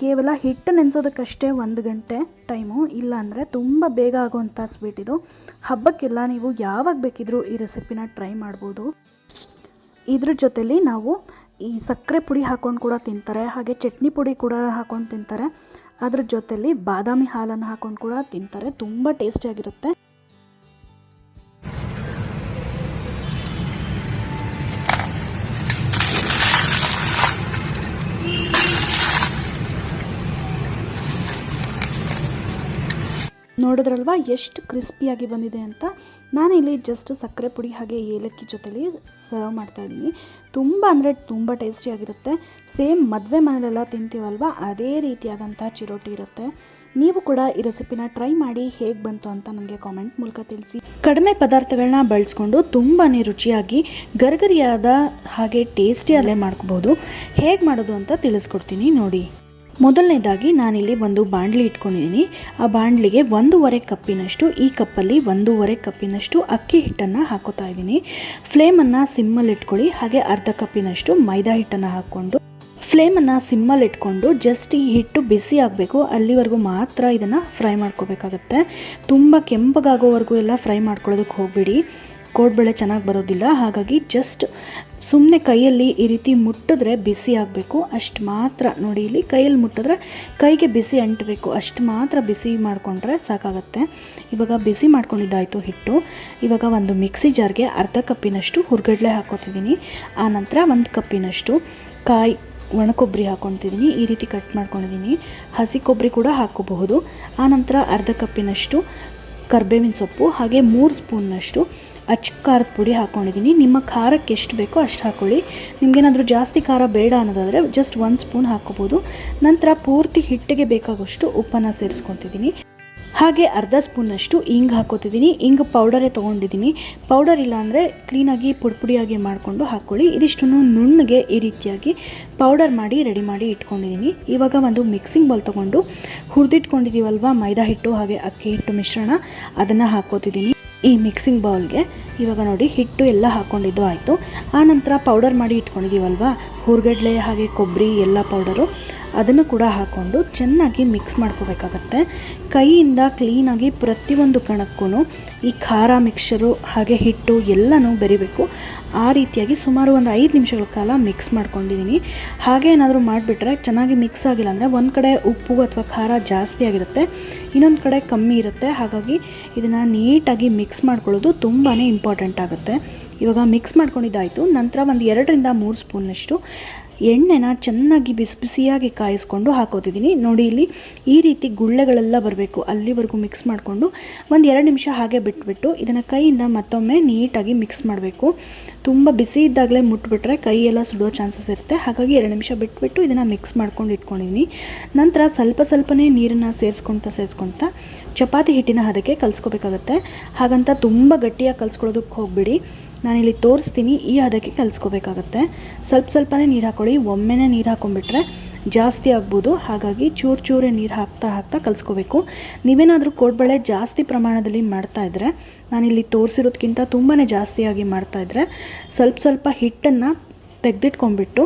ಕೇವಲ ಹಿಟ್ಟು ನೆನೆಸೋದಕ್ಕಷ್ಟೇ 1 ಗಂಟೆ ಟೈಮು, ಇಲ್ಲಾಂದರೆ ತುಂಬ ಬೇಗ ಆಗುವಂಥ ಸ್ವೀಟ್ ಇದು. ಹಬ್ಬಕ್ಕೆಲ್ಲ ನೀವು ಯಾವಾಗ ಬೇಕಿದ್ರೂ ಈ ರೆಸಿಪಿನ ಟ್ರೈ ಮಾಡ್ಬೋದು. ಇದ್ರ ಜೊತೆಲಿ ನಾವು ಈ ಸಕ್ಕರೆ ಪುಡಿ ಹಾಕ್ಕೊಂಡು ಕೂಡ ತಿಂತಾರೆ, ಹಾಗೆ ಚಟ್ನಿ ಪುಡಿ ಕೂಡ ಹಾಕ್ಕೊಂಡು ತಿಂತಾರೆ, ಅದ್ರ ಜೊತೆಲಿ ಬಾದಾಮಿ ಹಾಲನ್ನು ಹಾಕ್ಕೊಂಡು ಕೂಡ ತಿಂತಾರೆ, ತುಂಬ ಟೇಸ್ಟಿಯಾಗಿರುತ್ತೆ. ನೋಡಿದ್ರಲ್ವ ಎಷ್ಟು ಕ್ರಿಸ್ಪಿಯಾಗಿ ಬಂದಿದೆ ಅಂತ. ನಾನಿಲ್ಲಿ ಜಸ್ಟ್ ಸಕ್ಕರೆ ಪುಡಿ ಹಾಗೆ ಏಲಕ್ಕಿ ಜೊತೆಲಿ ಸರ್ವ್ ಮಾಡ್ತಾಯಿದ್ದೀನಿ. ತುಂಬ ಅಂದರೆ ತುಂಬ ಟೇಸ್ಟಿಯಾಗಿರುತ್ತೆ. ಸೇಮ್ ಮದುವೆ ಮನೆಯಲ್ಲೆಲ್ಲ ತಿಂತೀವಲ್ವ ಅದೇ ರೀತಿಯಾದಂಥ ಚಿರೋಟಿ ಇರುತ್ತೆ. ನೀವು ಕೂಡ ಈ ರೆಸಿಪಿನ ಟ್ರೈ ಮಾಡಿ ಹೇಗೆ ಬಂತು ಅಂತ ನಮಗೆ ಕಾಮೆಂಟ್ ಮೂಲಕ ತಿಳಿಸಿ. ಕಡಿಮೆ ಪದಾರ್ಥಗಳನ್ನ ಬಳಸ್ಕೊಂಡು ತುಂಬಾ ರುಚಿಯಾಗಿ ಗರಿಗರಿಯಾದ ಹಾಗೆ ಟೇಸ್ಟಿಯಲ್ಲೇ ಮಾಡ್ಕೋಬೋದು. ಹೇಗೆ ಮಾಡೋದು ಅಂತ ತಿಳಿಸ್ಕೊಡ್ತೀನಿ ನೋಡಿ. ಮೊದಲನೇದಾಗಿ ನಾನಿಲ್ಲಿ ಒಂದು ಬಾಣಲಿ ಇಟ್ಕೊಂಡಿದ್ದೀನಿ. ಆ ಬಾಣಲಿಗೆ 1.5 ಕಪ್ಪಿನಷ್ಟು, ಈ ಕಪ್ಪಲ್ಲಿ 1.5 ಕಪ್ಪಿನಷ್ಟು ಅಕ್ಕಿ ಹಿಟ್ಟನ್ನು ಹಾಕೋತಾ ಇದ್ದೀನಿ. ಫ್ಲೇಮನ್ನು ಸಿಮ್ಮಲ್ಲಿ ಇಟ್ಕೊಳ್ಳಿ. ಹಾಗೆ ಅರ್ಧ ಕಪ್ಪಿನಷ್ಟು ಮೈದಾ ಹಿಟ್ಟನ್ನು ಹಾಕ್ಕೊಂಡು ಫ್ಲೇಮನ್ನು ಸಿಮ್ಮಲ್ಲಿ ಇಟ್ಕೊಂಡು ಜಸ್ಟ್ ಈ ಹಿಟ್ಟು ಬಿಸಿ ಆಗಬೇಕು, ಅಲ್ಲಿವರೆಗೂ ಮಾತ್ರ ಇದನ್ನು ಫ್ರೈ ಮಾಡ್ಕೋಬೇಕಾಗತ್ತೆ. ತುಂಬ ಕೆಂಪಗಾಗೋವರೆಗೂ ಎಲ್ಲ ಫ್ರೈ ಮಾಡ್ಕೊಳ್ಳೋದಕ್ಕೆ ಹೋಗಬೇಡಿ, ಕೋಡ್ಬಳೆ ಚೆನ್ನಾಗಿ ಬರೋದಿಲ್ಲ. ಹಾಗಾಗಿ ಜಸ್ಟ್ ಸುಮ್ಮನೆ ಕೈಯಲ್ಲಿ ಈ ರೀತಿ ಮುಟ್ಟಿದ್ರೆ ಬಿಸಿ ಆಗಬೇಕು, ಅಷ್ಟು ಮಾತ್ರ. ನೋಡಿ ಇಲ್ಲಿ ಕೈಯಲ್ಲಿ ಮುಟ್ಟಿದ್ರೆ ಕೈಗೆ ಬಿಸಿ ಅಂಟಬೇಕು, ಅಷ್ಟು ಮಾತ್ರ ಬಿಸಿ ಮಾಡಿಕೊಂಡ್ರೆ ಸಾಕಾಗತ್ತೆ. ಇವಾಗ ಬಿಸಿ ಮಾಡ್ಕೊಂಡಿದ್ದಾಯಿತು ಹಿಟ್ಟು. ಇವಾಗ ಒಂದು ಮಿಕ್ಸಿ ಜಾರ್ಗೆ ಅರ್ಧ ಕಪ್ಪಿನಷ್ಟು ಹುರ್ಗಡ್ಲೆ ಹಾಕೋತಿದ್ದೀನಿ. ಆನಂತರ 1 ಕಪ್ಪಿನಷ್ಟು ಒಣಕೊಬ್ಬರಿ ಹಾಕ್ಕೊತಿದ್ದೀನಿ, ಈ ರೀತಿ ಕಟ್ ಮಾಡ್ಕೊಂಡಿದ್ದೀನಿ. ಹಸಿ ಕೊಬ್ಬರಿ ಕೂಡ ಹಾಕೋಬಹುದು. ಆನಂತರ ಅರ್ಧ ಕಪ್ಪಿನಷ್ಟು ಕರಿಬೇವಿನ ಸೊಪ್ಪು, ಹಾಗೆ 3 ಸ್ಪೂನ್ನಷ್ಟು ಅಚ್ಚ ಖಾರದ ಪುಡಿ ಹಾಕ್ಕೊಂಡಿದ್ದೀನಿ. ನಿಮ್ಮ ಖಾರಕ್ಕೆ ಎಷ್ಟು ಬೇಕೋ ಅಷ್ಟು ಹಾಕ್ಕೊಳ್ಳಿ. ನಿಮಗೇನಾದರೂ ಜಾಸ್ತಿ ಖಾರ ಬೇಡ ಅನ್ನೋದಾದರೆ ಜಸ್ಟ್ 1 ಸ್ಪೂನ್ ಹಾಕ್ಕೋಬೋದು. ನಂತರ ಪೂರ್ತಿ ಹಿಟ್ಟಿಗೆ ಬೇಕಾಗೋಷ್ಟು ಉಪ್ಪನ್ನು ಸೇರಿಸ್ಕೊತಿದ್ದೀನಿ. ಹಾಗೆ ಅರ್ಧ ಸ್ಪೂನ್ನಷ್ಟು ಇಂಗು ಹಾಕೋತಿದ್ದೀನಿ. ಇಂಗು ಪೌಡರೇ ತೊಗೊಂಡಿದ್ದೀನಿ, ಪೌಡರ್ ಇಲ್ಲ ಅಂದರೆ ಕ್ಲೀನಾಗಿ ಪುಡಿಯಾಗಿ ಮಾಡಿಕೊಂಡು ಹಾಕ್ಕೊಳ್ಳಿ. ಇದಿಷ್ಟನ್ನು ನುಣ್ಣಗೆ ಈ ರೀತಿಯಾಗಿ ಪೌಡರ್ ಮಾಡಿ ರೆಡಿ ಮಾಡಿ ಇಟ್ಕೊಂಡಿದ್ದೀನಿ. ಇವಾಗ ಒಂದು ಮಿಕ್ಸಿಂಗ್ ಬೌಲ್ ತೊಗೊಂಡು ಹುರಿದಿಟ್ಕೊಂಡಿದ್ದೀವಲ್ವ ಮೈದಾ ಹಿಟ್ಟು ಹಾಗೆ ಅಕ್ಕಿ ಹಿಟ್ಟು ಮಿಶ್ರಣ, ಅದನ್ನು ಹಾಕೋತಿದ್ದೀನಿ ಈ ಮಿಕ್ಸಿಂಗ್ ಬೌಲ್ಗೆ. ಇವಾಗ ನೋಡಿ ಹಿಟ್ಟು ಎಲ್ಲ ಹಾಕ್ಕೊಂಡಿದ್ದು ಆಯಿತು. ಆನಂತರ ಪೌಡರ್ ಮಾಡಿ ಇಟ್ಕೊಂಡಿದ್ದೀವಲ್ವ ಹುರ್ಗಡ್ಲೆ ಹಾಗೆ ಕೊಬ್ಬರಿ ಎಲ್ಲ ಪೌಡರು, ಅದನ್ನು ಕೂಡ ಹಾಕ್ಕೊಂಡು ಚೆನ್ನಾಗಿ ಮಿಕ್ಸ್ ಮಾಡ್ಕೋಬೇಕಾಗತ್ತೆ. ಕೈಯಿಂದ ಕ್ಲೀನಾಗಿ ಪ್ರತಿಯೊಂದು ಕಣಕ್ಕೂ ಈ ಖಾರ ಮಿಕ್ಸ್ಚರು ಹಾಗೆ ಹಿಟ್ಟು ಎಲ್ಲನೂ ಬೆರಿಬೇಕು. ಆ ರೀತಿಯಾಗಿ ಸುಮಾರು ಒಂದು 5 ನಿಮಿಷಗಳ ಕಾಲ ಮಿಕ್ಸ್ ಮಾಡ್ಕೊಂಡಿದ್ದೀನಿ. ಹಾಗೆ ಏನಾದರೂ ಮಾಡಿಬಿಟ್ರೆ ಚೆನ್ನಾಗಿ ಮಿಕ್ಸ್ ಆಗಿಲ್ಲ ಅಂದರೆ ಒಂದು ಕಡೆ ಉಪ್ಪು ಅಥವಾ ಖಾರ ಜಾಸ್ತಿ ಆಗಿರುತ್ತೆ, ಇನ್ನೊಂದು ಕಡೆ ಕಮ್ಮಿ ಇರುತ್ತೆ. ಹಾಗಾಗಿ ಇದನ್ನು ನೀಟಾಗಿ ಮಿಕ್ಸ್ ಮಾಡ್ಕೊಳ್ಳೋದು ತುಂಬಾ ಇಂಪಾರ್ಟೆಂಟ್ ಆಗುತ್ತೆ. ಇವಾಗ ಮಿಕ್ಸ್ ಮಾಡ್ಕೊಂಡಿದ್ದಾಯಿತು. ನಂತರ ಒಂದು 2-3 ಸ್ಪೂನ್ನಷ್ಟು ಎಣ್ಣೆನ ಚೆನ್ನಾಗಿ ಬಿಸಿಯಾಗಿ ಕಾಯಿಸ್ಕೊಂಡು ಹಾಕೋತಿದ್ದೀನಿ. ನೋಡಿ, ಇಲ್ಲಿ ಈ ರೀತಿ ಗುಳ್ಳೆಗಳೆಲ್ಲ ಬರಬೇಕು, ಅಲ್ಲಿವರೆಗೂ ಮಿಕ್ಸ್ ಮಾಡಿಕೊಂಡು ಒಂದು 2 ನಿಮಿಷ ಹಾಗೆ ಬಿಟ್ಬಿಟ್ಟು ಇದನ್ನು ಕೈಯಿಂದ ಮತ್ತೊಮ್ಮೆ ನೀಟಾಗಿ ಮಿಕ್ಸ್ ಮಾಡಬೇಕು. ತುಂಬ ಬಿಸಿ ಇದ್ದಾಗಲೇ ಮುಟ್ಬಿಟ್ರೆ ಕೈಯೆಲ್ಲ ಸುಡೋ ಚಾನ್ಸಸ್ ಇರುತ್ತೆ. ಹಾಗಾಗಿ 2 ನಿಮಿಷ ಬಿಟ್ಬಿಟ್ಟು ಇದನ್ನು ಮಿಕ್ಸ್ ಮಾಡ್ಕೊಂಡು ಇಟ್ಕೊಂಡಿದ್ದೀನಿ. ನಂತರ ಸ್ವಲ್ಪನೇ ನೀರನ್ನು ಸೇರಿಸ್ಕೊಳ್ತಾ ಚಪಾತಿ ಹಿಟ್ಟಿನ ಹದಕ್ಕೆ ಕಲಿಸ್ಕೋಬೇಕಾಗತ್ತೆ. ಹಾಗಂತ ತುಂಬ ಗಟ್ಟಿಯಾಗಿ ಕಲಿಸ್ಕೊಳ್ಳೋದಕ್ಕೆ ಹೋಗಬೇಡಿ. ನಾನಿಲ್ಲಿ ತೋರಿಸ್ತೀನಿ, ಈ ಹದಕ್ಕೆ ಕಲಿಸ್ಕೋಬೇಕಾಗತ್ತೆ. ಸ್ವಲ್ಪನೇ ನೀರು ಹಾಕ್ಕೊಳ್ಳಿ. ಒಮ್ಮೆನೇ ನೀರು ಹಾಕೊಂಡ್ಬಿಟ್ರೆ ಜಾಸ್ತಿ ಆಗ್ಬೋದು. ಹಾಗಾಗಿ ಚೂರೇ ನೀರು ಹಾಕ್ತಾ ಕಲಿಸ್ಕೋಬೇಕು. ನೀವೇನಾದರೂ ಕೋಡ್ಬಳೆ ಜಾಸ್ತಿ ಪ್ರಮಾಣದಲ್ಲಿ ಮಾಡ್ತಾಯಿದ್ರೆ, ನಾನಿಲ್ಲಿ ತೋರಿಸಿರೋದಕ್ಕಿಂತ ತುಂಬಾ ಜಾಸ್ತಿಯಾಗಿ ಮಾಡ್ತಾಯಿದ್ರೆ ಸ್ವಲ್ಪ ಹಿಟ್ಟನ್ನು ತೆಗೆದಿಟ್ಕೊಂಡ್ಬಿಟ್ಟು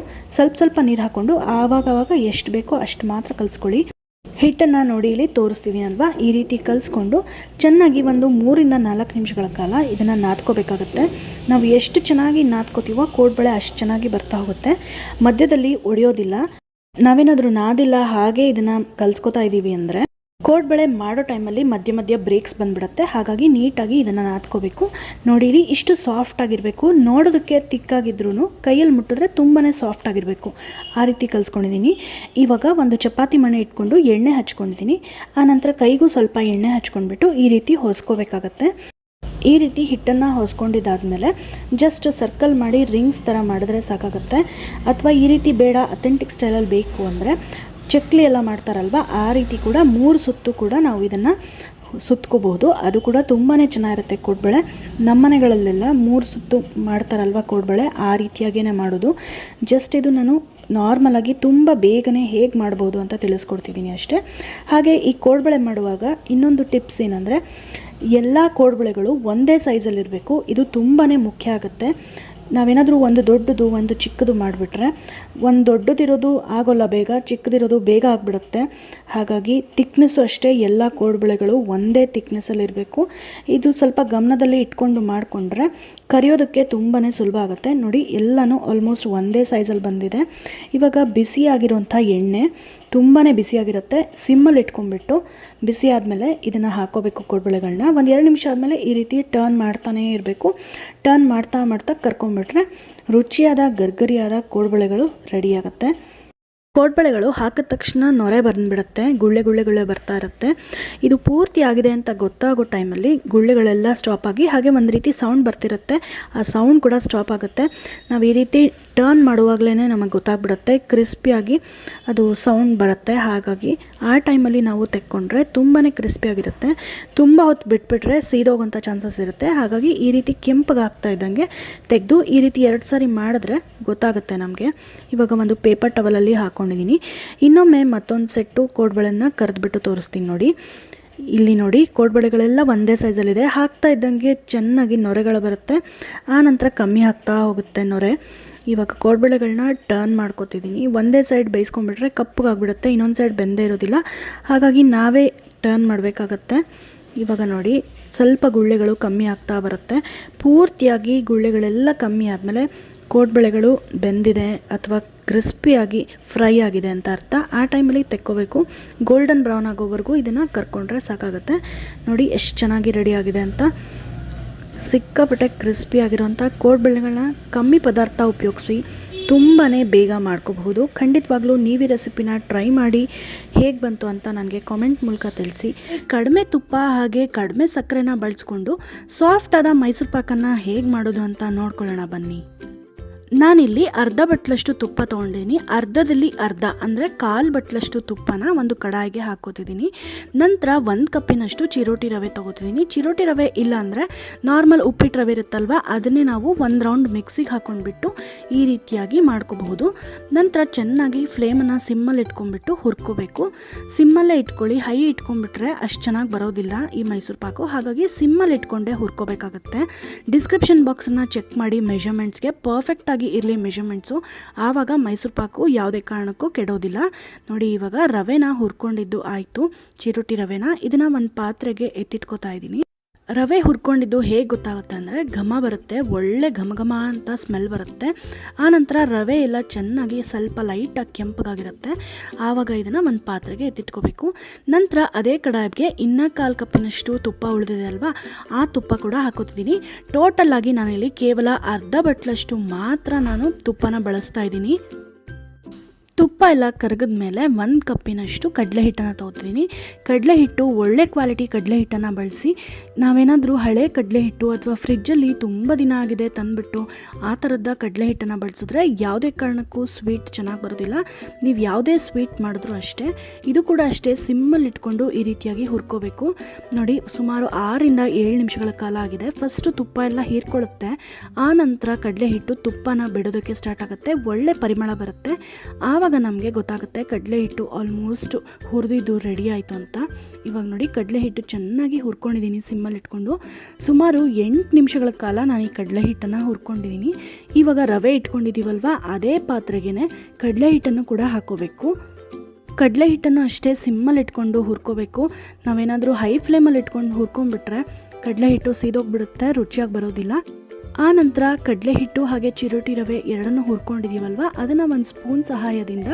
ಸ್ವಲ್ಪ ನೀರು ಹಾಕ್ಕೊಂಡು ಆವಾಗವಾಗ ಎಷ್ಟು ಬೇಕೋ ಅಷ್ಟು ಮಾತ್ರ ಕಲಿಸ್ಕೊಳ್ಳಿ. ಹಿಟ್ಟನ್ನು ನೋಡಿ ಇಲ್ಲಿ ತೋರಿಸ್ತೀವಿ ಅಲ್ವಾ, ಈ ರೀತಿ ಕಲಿಸ್ಕೊಂಡು ಚೆನ್ನಾಗಿ ಒಂದು 3-4 ನಿಮಿಷಗಳ ಕಾಲ ಇದನ್ನು ನಾದ್ಕೋಬೇಕಾಗುತ್ತೆ. ನಾವು ಎಷ್ಟು ಚೆನ್ನಾಗಿ ನಾದ್ಕೋತೀವೋ ಕೋಡ್ಬಳೆ ಅಷ್ಟು ಚೆನ್ನಾಗಿ ಬರ್ತಾ ಹೋಗುತ್ತೆ, ಮಧ್ಯದಲ್ಲಿ ಒಡೆಯೋದಿಲ್ಲ. ನಾವೇನಾದರೂ ನಾದಿಲ್ಲ ಹಾಗೆ ಇದನ್ನು ಕಲಿಸ್ಕೋತಾ ಇದ್ದೀವಿ ಅಂದರೆ ಕೋಡ್ಬಳೆ ಮಾಡೋ ಟೈಮಲ್ಲಿ ಮಧ್ಯೆ ಬ್ರೇಕ್ಸ್ ಬಂದುಬಿಡುತ್ತೆ. ಹಾಗಾಗಿ ನೀಟಾಗಿ ಇದನ್ನು ನಾದ್ಕೋಬೇಕು. ನೋಡಿ, ಇಲ್ಲಿ ಇಷ್ಟು ಸಾಫ್ಟಾಗಿರಬೇಕು. ನೋಡೋದಕ್ಕೆ ತಿಕ್ಕಾಗಿದ್ರೂ ಕೈಯಲ್ಲಿ ಮುಟ್ಟಿದ್ರೆ ತುಂಬಾ ಸಾಫ್ಟಾಗಿರಬೇಕು. ಆ ರೀತಿ ಕಲಿಸ್ಕೊಂಡಿದ್ದೀನಿ. ಇವಾಗ ಒಂದು ಚಪಾತಿ ಮಣೆ ಇಟ್ಕೊಂಡು ಎಣ್ಣೆ ಹಚ್ಕೊಂಡಿದ್ದೀನಿ. ಆನಂತರ ಕೈಗೂ ಸ್ವಲ್ಪ ಎಣ್ಣೆ ಹಚ್ಕೊಂಡ್ಬಿಟ್ಟು ಈ ರೀತಿ ಹೊಸ್ಕೋಬೇಕಾಗತ್ತೆ. ಈ ರೀತಿ ಹಿಟ್ಟನ್ನು ಹೊಸ್ಕೊಂಡಿದ್ದಾದಮೇಲೆ ಜಸ್ಟ್ ಸರ್ಕಲ್ ಮಾಡಿ ರಿಂಗ್ಸ್ ಥರ ಮಾಡಿದ್ರೆ ಸಾಕಾಗುತ್ತೆ. ಅಥವಾ ಈ ರೀತಿ ಬೇಡ, ಅಥೆಂಟಿಕ್ ಸ್ಟೈಲಲ್ಲಿ ಬೇಕು ಅಂದರೆ ಚಕ್ಲಿ ಎಲ್ಲ ಮಾಡ್ತಾರಲ್ವ, ಆ ರೀತಿ ಕೂಡ 3 ಸುತ್ತು ಕೂಡ ನಾವು ಇದನ್ನು ಸುತ್ಕೋಬಹುದು. ಅದು ಕೂಡ ತುಂಬಾ ಚೆನ್ನಾಗಿರುತ್ತೆ ಕೋಡ್ಬಳೆ. ನಮ್ಮ ಮನೆಗಳಲ್ಲೆಲ್ಲ 3 ಸುತ್ತು ಮಾಡ್ತಾರಲ್ವ ಕೋಡ್ಬಳೆ, ಆ ರೀತಿಯಾಗೇ ಮಾಡೋದು. ಜಸ್ಟ್ ಇದು ನಾನು ನಾರ್ಮಲಾಗಿ ತುಂಬ ಬೇಗನೆ ಹೇಗೆ ಮಾಡ್ಬೋದು ಅಂತ ತಿಳಿಸ್ಕೊಡ್ತಿದ್ದೀನಿ ಅಷ್ಟೇ. ಹಾಗೆ ಈ ಕೋಡ್ಬಳೆ ಮಾಡುವಾಗ ಇನ್ನೊಂದು ಟಿಪ್ಸ್ ಏನಂದರೆ, ಎಲ್ಲ ಕೋಡ್ಬಳೆಗಳು ಒಂದೇ ಸೈಜಲ್ಲಿರಬೇಕು. ಇದು ತುಂಬಾ ಮುಖ್ಯ ಆಗುತ್ತೆ. ನಾವೇನಾದರೂ ಒಂದು ದೊಡ್ಡದು ಒಂದು ಚಿಕ್ಕದು ಮಾಡಿಬಿಟ್ರೆ, ಒಂದು ದೊಡ್ಡದಿರೋದು ಆಗೋಲ್ಲ ಬೇಗ, ಚಿಕ್ಕದಿರೋದು ಬೇಗ ಆಗಿಬಿಡುತ್ತೆ. ಹಾಗಾಗಿ ತಿಕ್ನೆಸ್ಸು ಅಷ್ಟೇ, ಎಲ್ಲ ಕೋಡ್ಬಳೆಗಳು ಒಂದೇ ತಿಕ್ನೆಸ್ಸಲ್ಲಿರಬೇಕು. ಇದು ಸ್ವಲ್ಪ ಗಮನದಲ್ಲಿ ಇಟ್ಕೊಂಡು ಮಾಡಿಕೊಂಡ್ರೆ ಕರಿಯೋದಕ್ಕೆ ತುಂಬಾ ಸುಲಭ ಆಗುತ್ತೆ. ನೋಡಿ, ಎಲ್ಲನೂ ಆಲ್ಮೋಸ್ಟ್ ಒಂದೇ ಸೈಜಲ್ಲಿ ಬಂದಿದೆ. ಇವಾಗ ಬಿಸಿಯಾಗಿರುವಂಥ ಎಣ್ಣೆ ತುಂಬಾ ಬಿಸಿಯಾಗಿರುತ್ತೆ. ಸಿಮ್ಮಲ್ಲಿ ಇಟ್ಕೊಂಡ್ಬಿಟ್ಟು ಬಿಸಿ ಆದಮೇಲೆ ಇದನ್ನು ಹಾಕೋಬೇಕು ಕೋಡ್ಬಳೆಗಳನ್ನ. ಒಂದು 2 ನಿಮಿಷ ಆದಮೇಲೆ ಈ ರೀತಿ ಟರ್ನ್ ಮಾಡ್ತಾನೇ ಇರಬೇಕು. ಟರ್ನ್ ಮಾಡ್ತಾ ಕರ್ಕೊಂಡ್ಬಿಟ್ರೆ ರುಚಿಯಾದ ಗರ್ಗರಿಯಾದ ಕೋಡ್ಬಳೆಗಳು ರೆಡಿಯಾಗುತ್ತೆ. ಕೋಡ್ಬಳೆಗಳು ಹಾಕಿದ ತಕ್ಷಣ ನೊರೆ ಬಂದುಬಿಡುತ್ತೆ, ಗುಳ್ಳೆ ಬರ್ತಾ ಇರುತ್ತೆ. ಇದು ಪೂರ್ತಿ ಆಗಿದೆ ಅಂತ ಗೊತ್ತಾಗೋ ಟೈಮಲ್ಲಿ ಗುಳ್ಳೆಗಳೆಲ್ಲ ಸ್ಟಾಪ್ ಆಗಿ ಹಾಗೆ ಒಂದು ರೀತಿ ಸೌಂಡ್ ಬರ್ತಿರುತ್ತೆ. ಆ ಸೌಂಡ್ ಕೂಡ ಸ್ಟಾಪ್ ಆಗುತ್ತೆ. ನಾವು ಈ ರೀತಿ ಟರ್ನ್ ಮಾಡುವಾಗಲೇ ನಮಗೆ ಗೊತ್ತಾಗ್ಬಿಡುತ್ತೆ, ಕ್ರಿಸ್ಪಿಯಾಗಿ ಅದು ಸೌಂಡ್ ಬರುತ್ತೆ. ಹಾಗಾಗಿ ಆ ಟೈಮಲ್ಲಿ ನಾವು ತೆಕ್ಕೊಂಡ್ರೆ ತುಂಬಾ ಕ್ರಿಸ್ಪಿಯಾಗಿರುತ್ತೆ. ತುಂಬ ಹೊತ್ತು ಬಿಟ್ಬಿಟ್ರೆ ಸೀದೋಗೋಂಥ ಚಾನ್ಸಸ್ ಇರುತ್ತೆ. ಹಾಗಾಗಿ ಈ ರೀತಿ ಕೆಂಪಗಾಗ್ತಾ ಇದ್ದಂಗೆ ತೆಗೆದು ಈ ರೀತಿ 2 ಸಾರಿ ಮಾಡಿದ್ರೆ ಗೊತ್ತಾಗುತ್ತೆ ನಮಗೆ. ಇವಾಗ ಒಂದು ಪೇಪರ್ ಟವಲಲ್ಲಿ ಹಾಕ್ಕೊಂಡಿದ್ದೀನಿ. ಇನ್ನೊಮ್ಮೆ ಮತ್ತೊಂದು ಸೆಟ್ಟು ಕೋಡ್ಬಳೆಯನ್ನು ಕರೆದ್ಬಿಟ್ಟು ತೋರಿಸ್ತೀನಿ ನೋಡಿ. ಇಲ್ಲಿ ನೋಡಿ, ಕೋಡ್ಬಳೆಗಳೆಲ್ಲ ಒಂದೇ ಸೈಜಲ್ಲಿದೆ. ಹಾಕ್ತಾ ಇದ್ದಂಗೆ ಚೆನ್ನಾಗಿ ನೊರೆಗಳು ಬರುತ್ತೆ. ಆ ನಂತರ ಕಮ್ಮಿ ಆಗ್ತಾ ಹೋಗುತ್ತೆ ನೊರೆ. ಇವಾಗ ಕೋಡ್ಬಳೆಗಳನ್ನ ಟರ್ನ್ ಮಾಡ್ಕೊತಿದ್ದೀನಿ. ಒಂದೇ ಸೈಡ್ ಬೇಯಿಸ್ಕೊಂಡ್ಬಿಟ್ರೆ ಕಪ್ಪಗಾಗ್ಬಿಡುತ್ತೆ, ಇನ್ನೊಂದು ಸೈಡ್ ಬೆಂದೇ ಇರೋದಿಲ್ಲ. ಹಾಗಾಗಿ ನಾವೇ ಟರ್ನ್ ಮಾಡಬೇಕಾಗತ್ತೆ. ಇವಾಗ ನೋಡಿ, ಸ್ವಲ್ಪ ಗುಳ್ಳೆಗಳು ಕಮ್ಮಿ ಆಗ್ತಾ ಬರುತ್ತೆ. ಪೂರ್ತಿಯಾಗಿ ಗುಳ್ಳೆಗಳೆಲ್ಲ ಕಮ್ಮಿ ಆದಮೇಲೆ ಕೋಡ್ಬಳೆಗಳು ಬೆಂದಿದೆ ಅಥವಾ ಕ್ರಿಸ್ಪಿಯಾಗಿ ಫ್ರೈ ಆಗಿದೆ ಅಂತ ಅರ್ಥ. ಆ ಟೈಮಲ್ಲಿ ತೆಕ್ಕೋಬೇಕು. ಗೋಲ್ಡನ್ ಬ್ರೌನ್ ಆಗೋವರೆಗೂ ಇದನ್ನು ಕರ್ಕೊಂಡ್ರೆ ಸಾಕಾಗುತ್ತೆ. ನೋಡಿ ಎಷ್ಟು ಚೆನ್ನಾಗಿ ರೆಡಿ ಆಗಿದೆ ಅಂತ. ಸಿಕ್ಕಾಪಟ್ಟೆ ಕ್ರಿಸ್ಪಿ ಆಗಿರೋಂಥ ಕೋಡ್ಬಳೆಗಳನ್ನ ಕಮ್ಮಿ ಪದಾರ್ಥ ಉಪಯೋಗಿಸಿ ತುಂಬಾ ಬೇಗ ಮಾಡ್ಕೋಬಹುದು. ಖಂಡಿತವಾಗ್ಲೂ ನೀವು ಈ ರೆಸಿಪಿನ ಟ್ರೈ ಮಾಡಿ ಹೇಗೆ ಬಂತು ಅಂತ ನನಗೆ ಕಾಮೆಂಟ್ ಮೂಲಕ ತಿಳಿಸಿ. ಕಡಿಮೆ ತುಪ್ಪ ಹಾಗೆ ಕಡಿಮೆ ಸಕ್ಕರೆನ ಬಳಸ್ಕೊಂಡು ಸಾಫ್ಟಾದ ಮೈಸೂರು ಪಾಕನ್ನು ಹೇಗೆ ಮಾಡೋದು ಅಂತ ನೋಡ್ಕೊಳ್ಳೋಣ ಬನ್ನಿ. ನಾನಿಲ್ಲಿ ಅರ್ಧ ಬಟ್ಲಷ್ಟು ತುಪ್ಪ ತೊಗೊಂಡಿದ್ದೀನಿ. ಅರ್ಧದಲ್ಲಿ ಅರ್ಧ ಅಂದರೆ 1/4 ಬಟ್ಲಷ್ಟು ತುಪ್ಪನ ಒಂದು ಕಡಾಯಿಗೆ ಹಾಕೋತಿದ್ದೀನಿ. ನಂತರ 1 ಕಪ್ಪಿನಷ್ಟು ಚಿರೋಟಿ ರವೆ ತೊಗೋತಿದ್ದೀನಿ. ಚಿರೋಟಿ ರವೆ ಇಲ್ಲ ಅಂದರೆ ನಾರ್ಮಲ್ ಉಪ್ಪಿಟ್ಟು ರವೆ ಇರುತ್ತಲ್ವ, ಅದನ್ನೇ ನಾವು 1 ರೌಂಡ್ ಮಿಕ್ಸಿಗೆ ಹಾಕ್ಕೊಂಡ್ಬಿಟ್ಟು ಈ ರೀತಿಯಾಗಿ ಮಾಡ್ಕೋಬಹುದು. ನಂತರ ಚೆನ್ನಾಗಿ ಫ್ಲೇಮನ್ನು ಸಿಮ್ಮಲ್ಲಿ ಇಟ್ಕೊಂಡ್ಬಿಟ್ಟು ಹುರ್ಕೋಬೇಕು. ಸಿಮ್ಮಲ್ಲೇ ಇಟ್ಕೊಳ್ಳಿ, ಹೈ ಇಟ್ಕೊಂಡ್ಬಿಟ್ರೆ ಅಷ್ಟು ಚೆನ್ನಾಗಿ ಬರೋದಿಲ್ಲ ಈ ಮೈಸೂರು ಪಾಕು. ಹಾಗಾಗಿ ಸಿಮ್ಮಲ್ಲಿ ಇಟ್ಕೊಂಡೇ ಹುರ್ಕೋಬೇಕಾಗತ್ತೆ. ಡಿಸ್ಕ್ರಿಪ್ಷನ್ ಬಾಕ್ಸನ್ನು ಚೆಕ್ ಮಾಡಿ ಮೆಷರ್ಮೆಂಟ್ಸ್ಗೆ ಪರ್ಫೆಕ್ಟಾಗಿ ಕರೆಕ್ಟಾಗಿ ಇರಲಿ ಮೆಷರ್ಮೆಂಟ್ಸು, ಆವಾಗ ಮೈಸೂರು ಪಾಕು ಯಾವುದೇ ಕಾರಣಕ್ಕೂ ಕೆಡೋದಿಲ್ಲ. ನೋಡಿ ಇವಾಗ ರವೆನ ಹುರ್ಕೊಂಡಿದ್ದು ಆಯಿತು, ಚಿರೋಟಿ ರವೆನ ಇದನ್ನು ಒಂದು ಪಾತ್ರೆಗೆ ಎತ್ತಿಟ್ಕೋತಾ ಇದ್ದೀನಿ. ರವೆ ಹುರ್ಕೊಂಡಿದ್ದು ಹೇಗೆ ಗೊತ್ತಾಗುತ್ತೆ ಅಂದರೆ ಘಮ ಬರುತ್ತೆ, ಒಳ್ಳೆ ಘಮ ಘಮ ಅಂತ ಸ್ಮೆಲ್ ಬರುತ್ತೆ. ಆನಂತರ ರವೆ ಎಲ್ಲ ಚೆನ್ನಾಗಿ ಸ್ವಲ್ಪ ಲೈಟಾಗಿ ಕೆಂಪಗಾಗಿರುತ್ತೆ, ಆವಾಗ ಇದನ್ನು ಒಂದು ಪಾತ್ರೆಗೆ ಎತ್ತಿಟ್ಕೋಬೇಕು. ನಂತರ ಅದೇ ಕಡಾಯಿಗೆ ಇನ್ನೂ 1/4 ಕಪ್ಪಿನಷ್ಟು ತುಪ್ಪ ಉಳಿದಿದೆ ಅಲ್ವಾ, ಆ ತುಪ್ಪ ಕೂಡ ಹಾಕೋತಿದ್ದೀನಿ. ಟೋಟಲಾಗಿ ನಾನಿಲ್ಲಿ ಕೇವಲ ಅರ್ಧ ಬಟ್ಲಷ್ಟು ಮಾತ್ರ ನಾನು ತುಪ್ಪನ ಬಳಸ್ತಾ ಇದ್ದೀನಿ. ತುಪ್ಪ ಎಲ್ಲ ಕರಗಿದ ಮೇಲೆ 1 ಕಪ್ಪಿನಷ್ಟು ಕಡಲೆ ಹಿಟ್ಟನ್ನು ತೊಗೊತೀನಿ. ಕಡಲೆ ಹಿಟ್ಟು ಒಳ್ಳೆ ಕ್ವಾಲಿಟಿ ಕಡಲೆ ಹಿಟ್ಟನ್ನು ಬಳಸಿ. ನಾವೇನಾದರೂ ಹಳೆ ಕಡಲೆ ಹಿಟ್ಟು ಅಥವಾ ಫ್ರಿಜ್ಜಲ್ಲಿ ತುಂಬ ದಿನ ಆಗಿದೆ ತಂದುಬಿಟ್ಟು ಆ ಥರದ ಕಡಲೆ ಹಿಟ್ಟನ್ನು ಬಳಸಿದ್ರೆ ಯಾವುದೇ ಕಾರಣಕ್ಕೂ ಸ್ವೀಟ್ ಚೆನ್ನಾಗಿ ಬರೋದಿಲ್ಲ. ನೀವು ಯಾವುದೇ ಸ್ವೀಟ್ ಮಾಡಿದ್ರೂ ಅಷ್ಟೇ, ಇದು ಕೂಡ ಅಷ್ಟೇ ಸಿಮ್ಮಲ್ಲಿ ಇಟ್ಕೊಂಡು ಈ ರೀತಿಯಾಗಿ ಹುರ್ಕೋಬೇಕು. ನೋಡಿ ಸುಮಾರು 6ರಿಂದ 7 ನಿಮಿಷಗಳ ಕಾಲ ಆಗಿದೆ. ಫಸ್ಟು ತುಪ್ಪ ಎಲ್ಲ ಹೀರ್ಕೊಳ್ಳುತ್ತೆ, ಆ ನಂತರ ಕಡಲೆ ಹಿಟ್ಟು ತುಪ್ಪನ ಬಿಡೋದಕ್ಕೆ ಸ್ಟಾರ್ಟ್ ಆಗುತ್ತೆ, ಒಳ್ಳೆ ಪರಿಮಳ ಬರುತ್ತೆ. ಆವಾಗ ನಮಗೆ ಗೊತ್ತಾಗುತ್ತೆ ಕಡಲೆ ಹಿಟ್ಟು ಆಲ್ಮೋಸ್ಟ್ ಹುರಿದಿದ್ದು ರೆಡಿ ಆಯಿತು ಅಂತ. ಇವಾಗ ನೋಡಿ ಕಡಲೆ ಹಿಟ್ಟು ಚೆನ್ನಾಗಿ ಹುರ್ಕೊಂಡಿದ್ದೀನಿ ಸಿಮ್ಮಲ್ಲಿ ಇಟ್ಕೊಂಡು. ಸುಮಾರು 8 ನಿಮಿಷಗಳ ಕಾಲ ನಾನು ಈ ಕಡಲೆ ಹಿಟ್ಟನ್ನು ಹುರ್ಕೊಂಡಿದ್ದೀನಿ. ಇವಾಗ ರವೆ ಇಟ್ಕೊಂಡಿದ್ದೀವಲ್ವ, ಅದೇ ಪಾತ್ರೆಗೆ ಕಡಲೆ ಹಿಟ್ಟನ್ನು ಕೂಡ ಹಾಕೋಬೇಕು. ಕಡಲೆ ಹಿಟ್ಟನ್ನು ಅಷ್ಟೇ ಸಿಮ್ಮಲ್ಲಿ ಇಟ್ಕೊಂಡು ಹುರ್ಕೋಬೇಕು. ನಾವೇನಾದರೂ ಹೈ ಫ್ಲೇಮಲ್ಲಿ ಇಟ್ಕೊಂಡು ಹುರ್ಕೊಂಡ್ಬಿಟ್ರೆ ಕಡಲೆ ಹಿಟ್ಟು ಸೀದೋಗ್ಬಿಡುತ್ತೆ, ರುಚಿಯಾಗಿ ಬರೋದಿಲ್ಲ. ಆ ನಂತರ ಕಡಲೆ ಹಿಟ್ಟು ಹಾಗೆ ಚಿರೋಟಿ ರವೆ ಎರಡನ್ನೂ ಹುರ್ಕೊಂಡಿದ್ದೀವಲ್ವ, ಅದನ್ನು ಒಂದು ಸ್ಪೂನ್ ಸಹಾಯದಿಂದ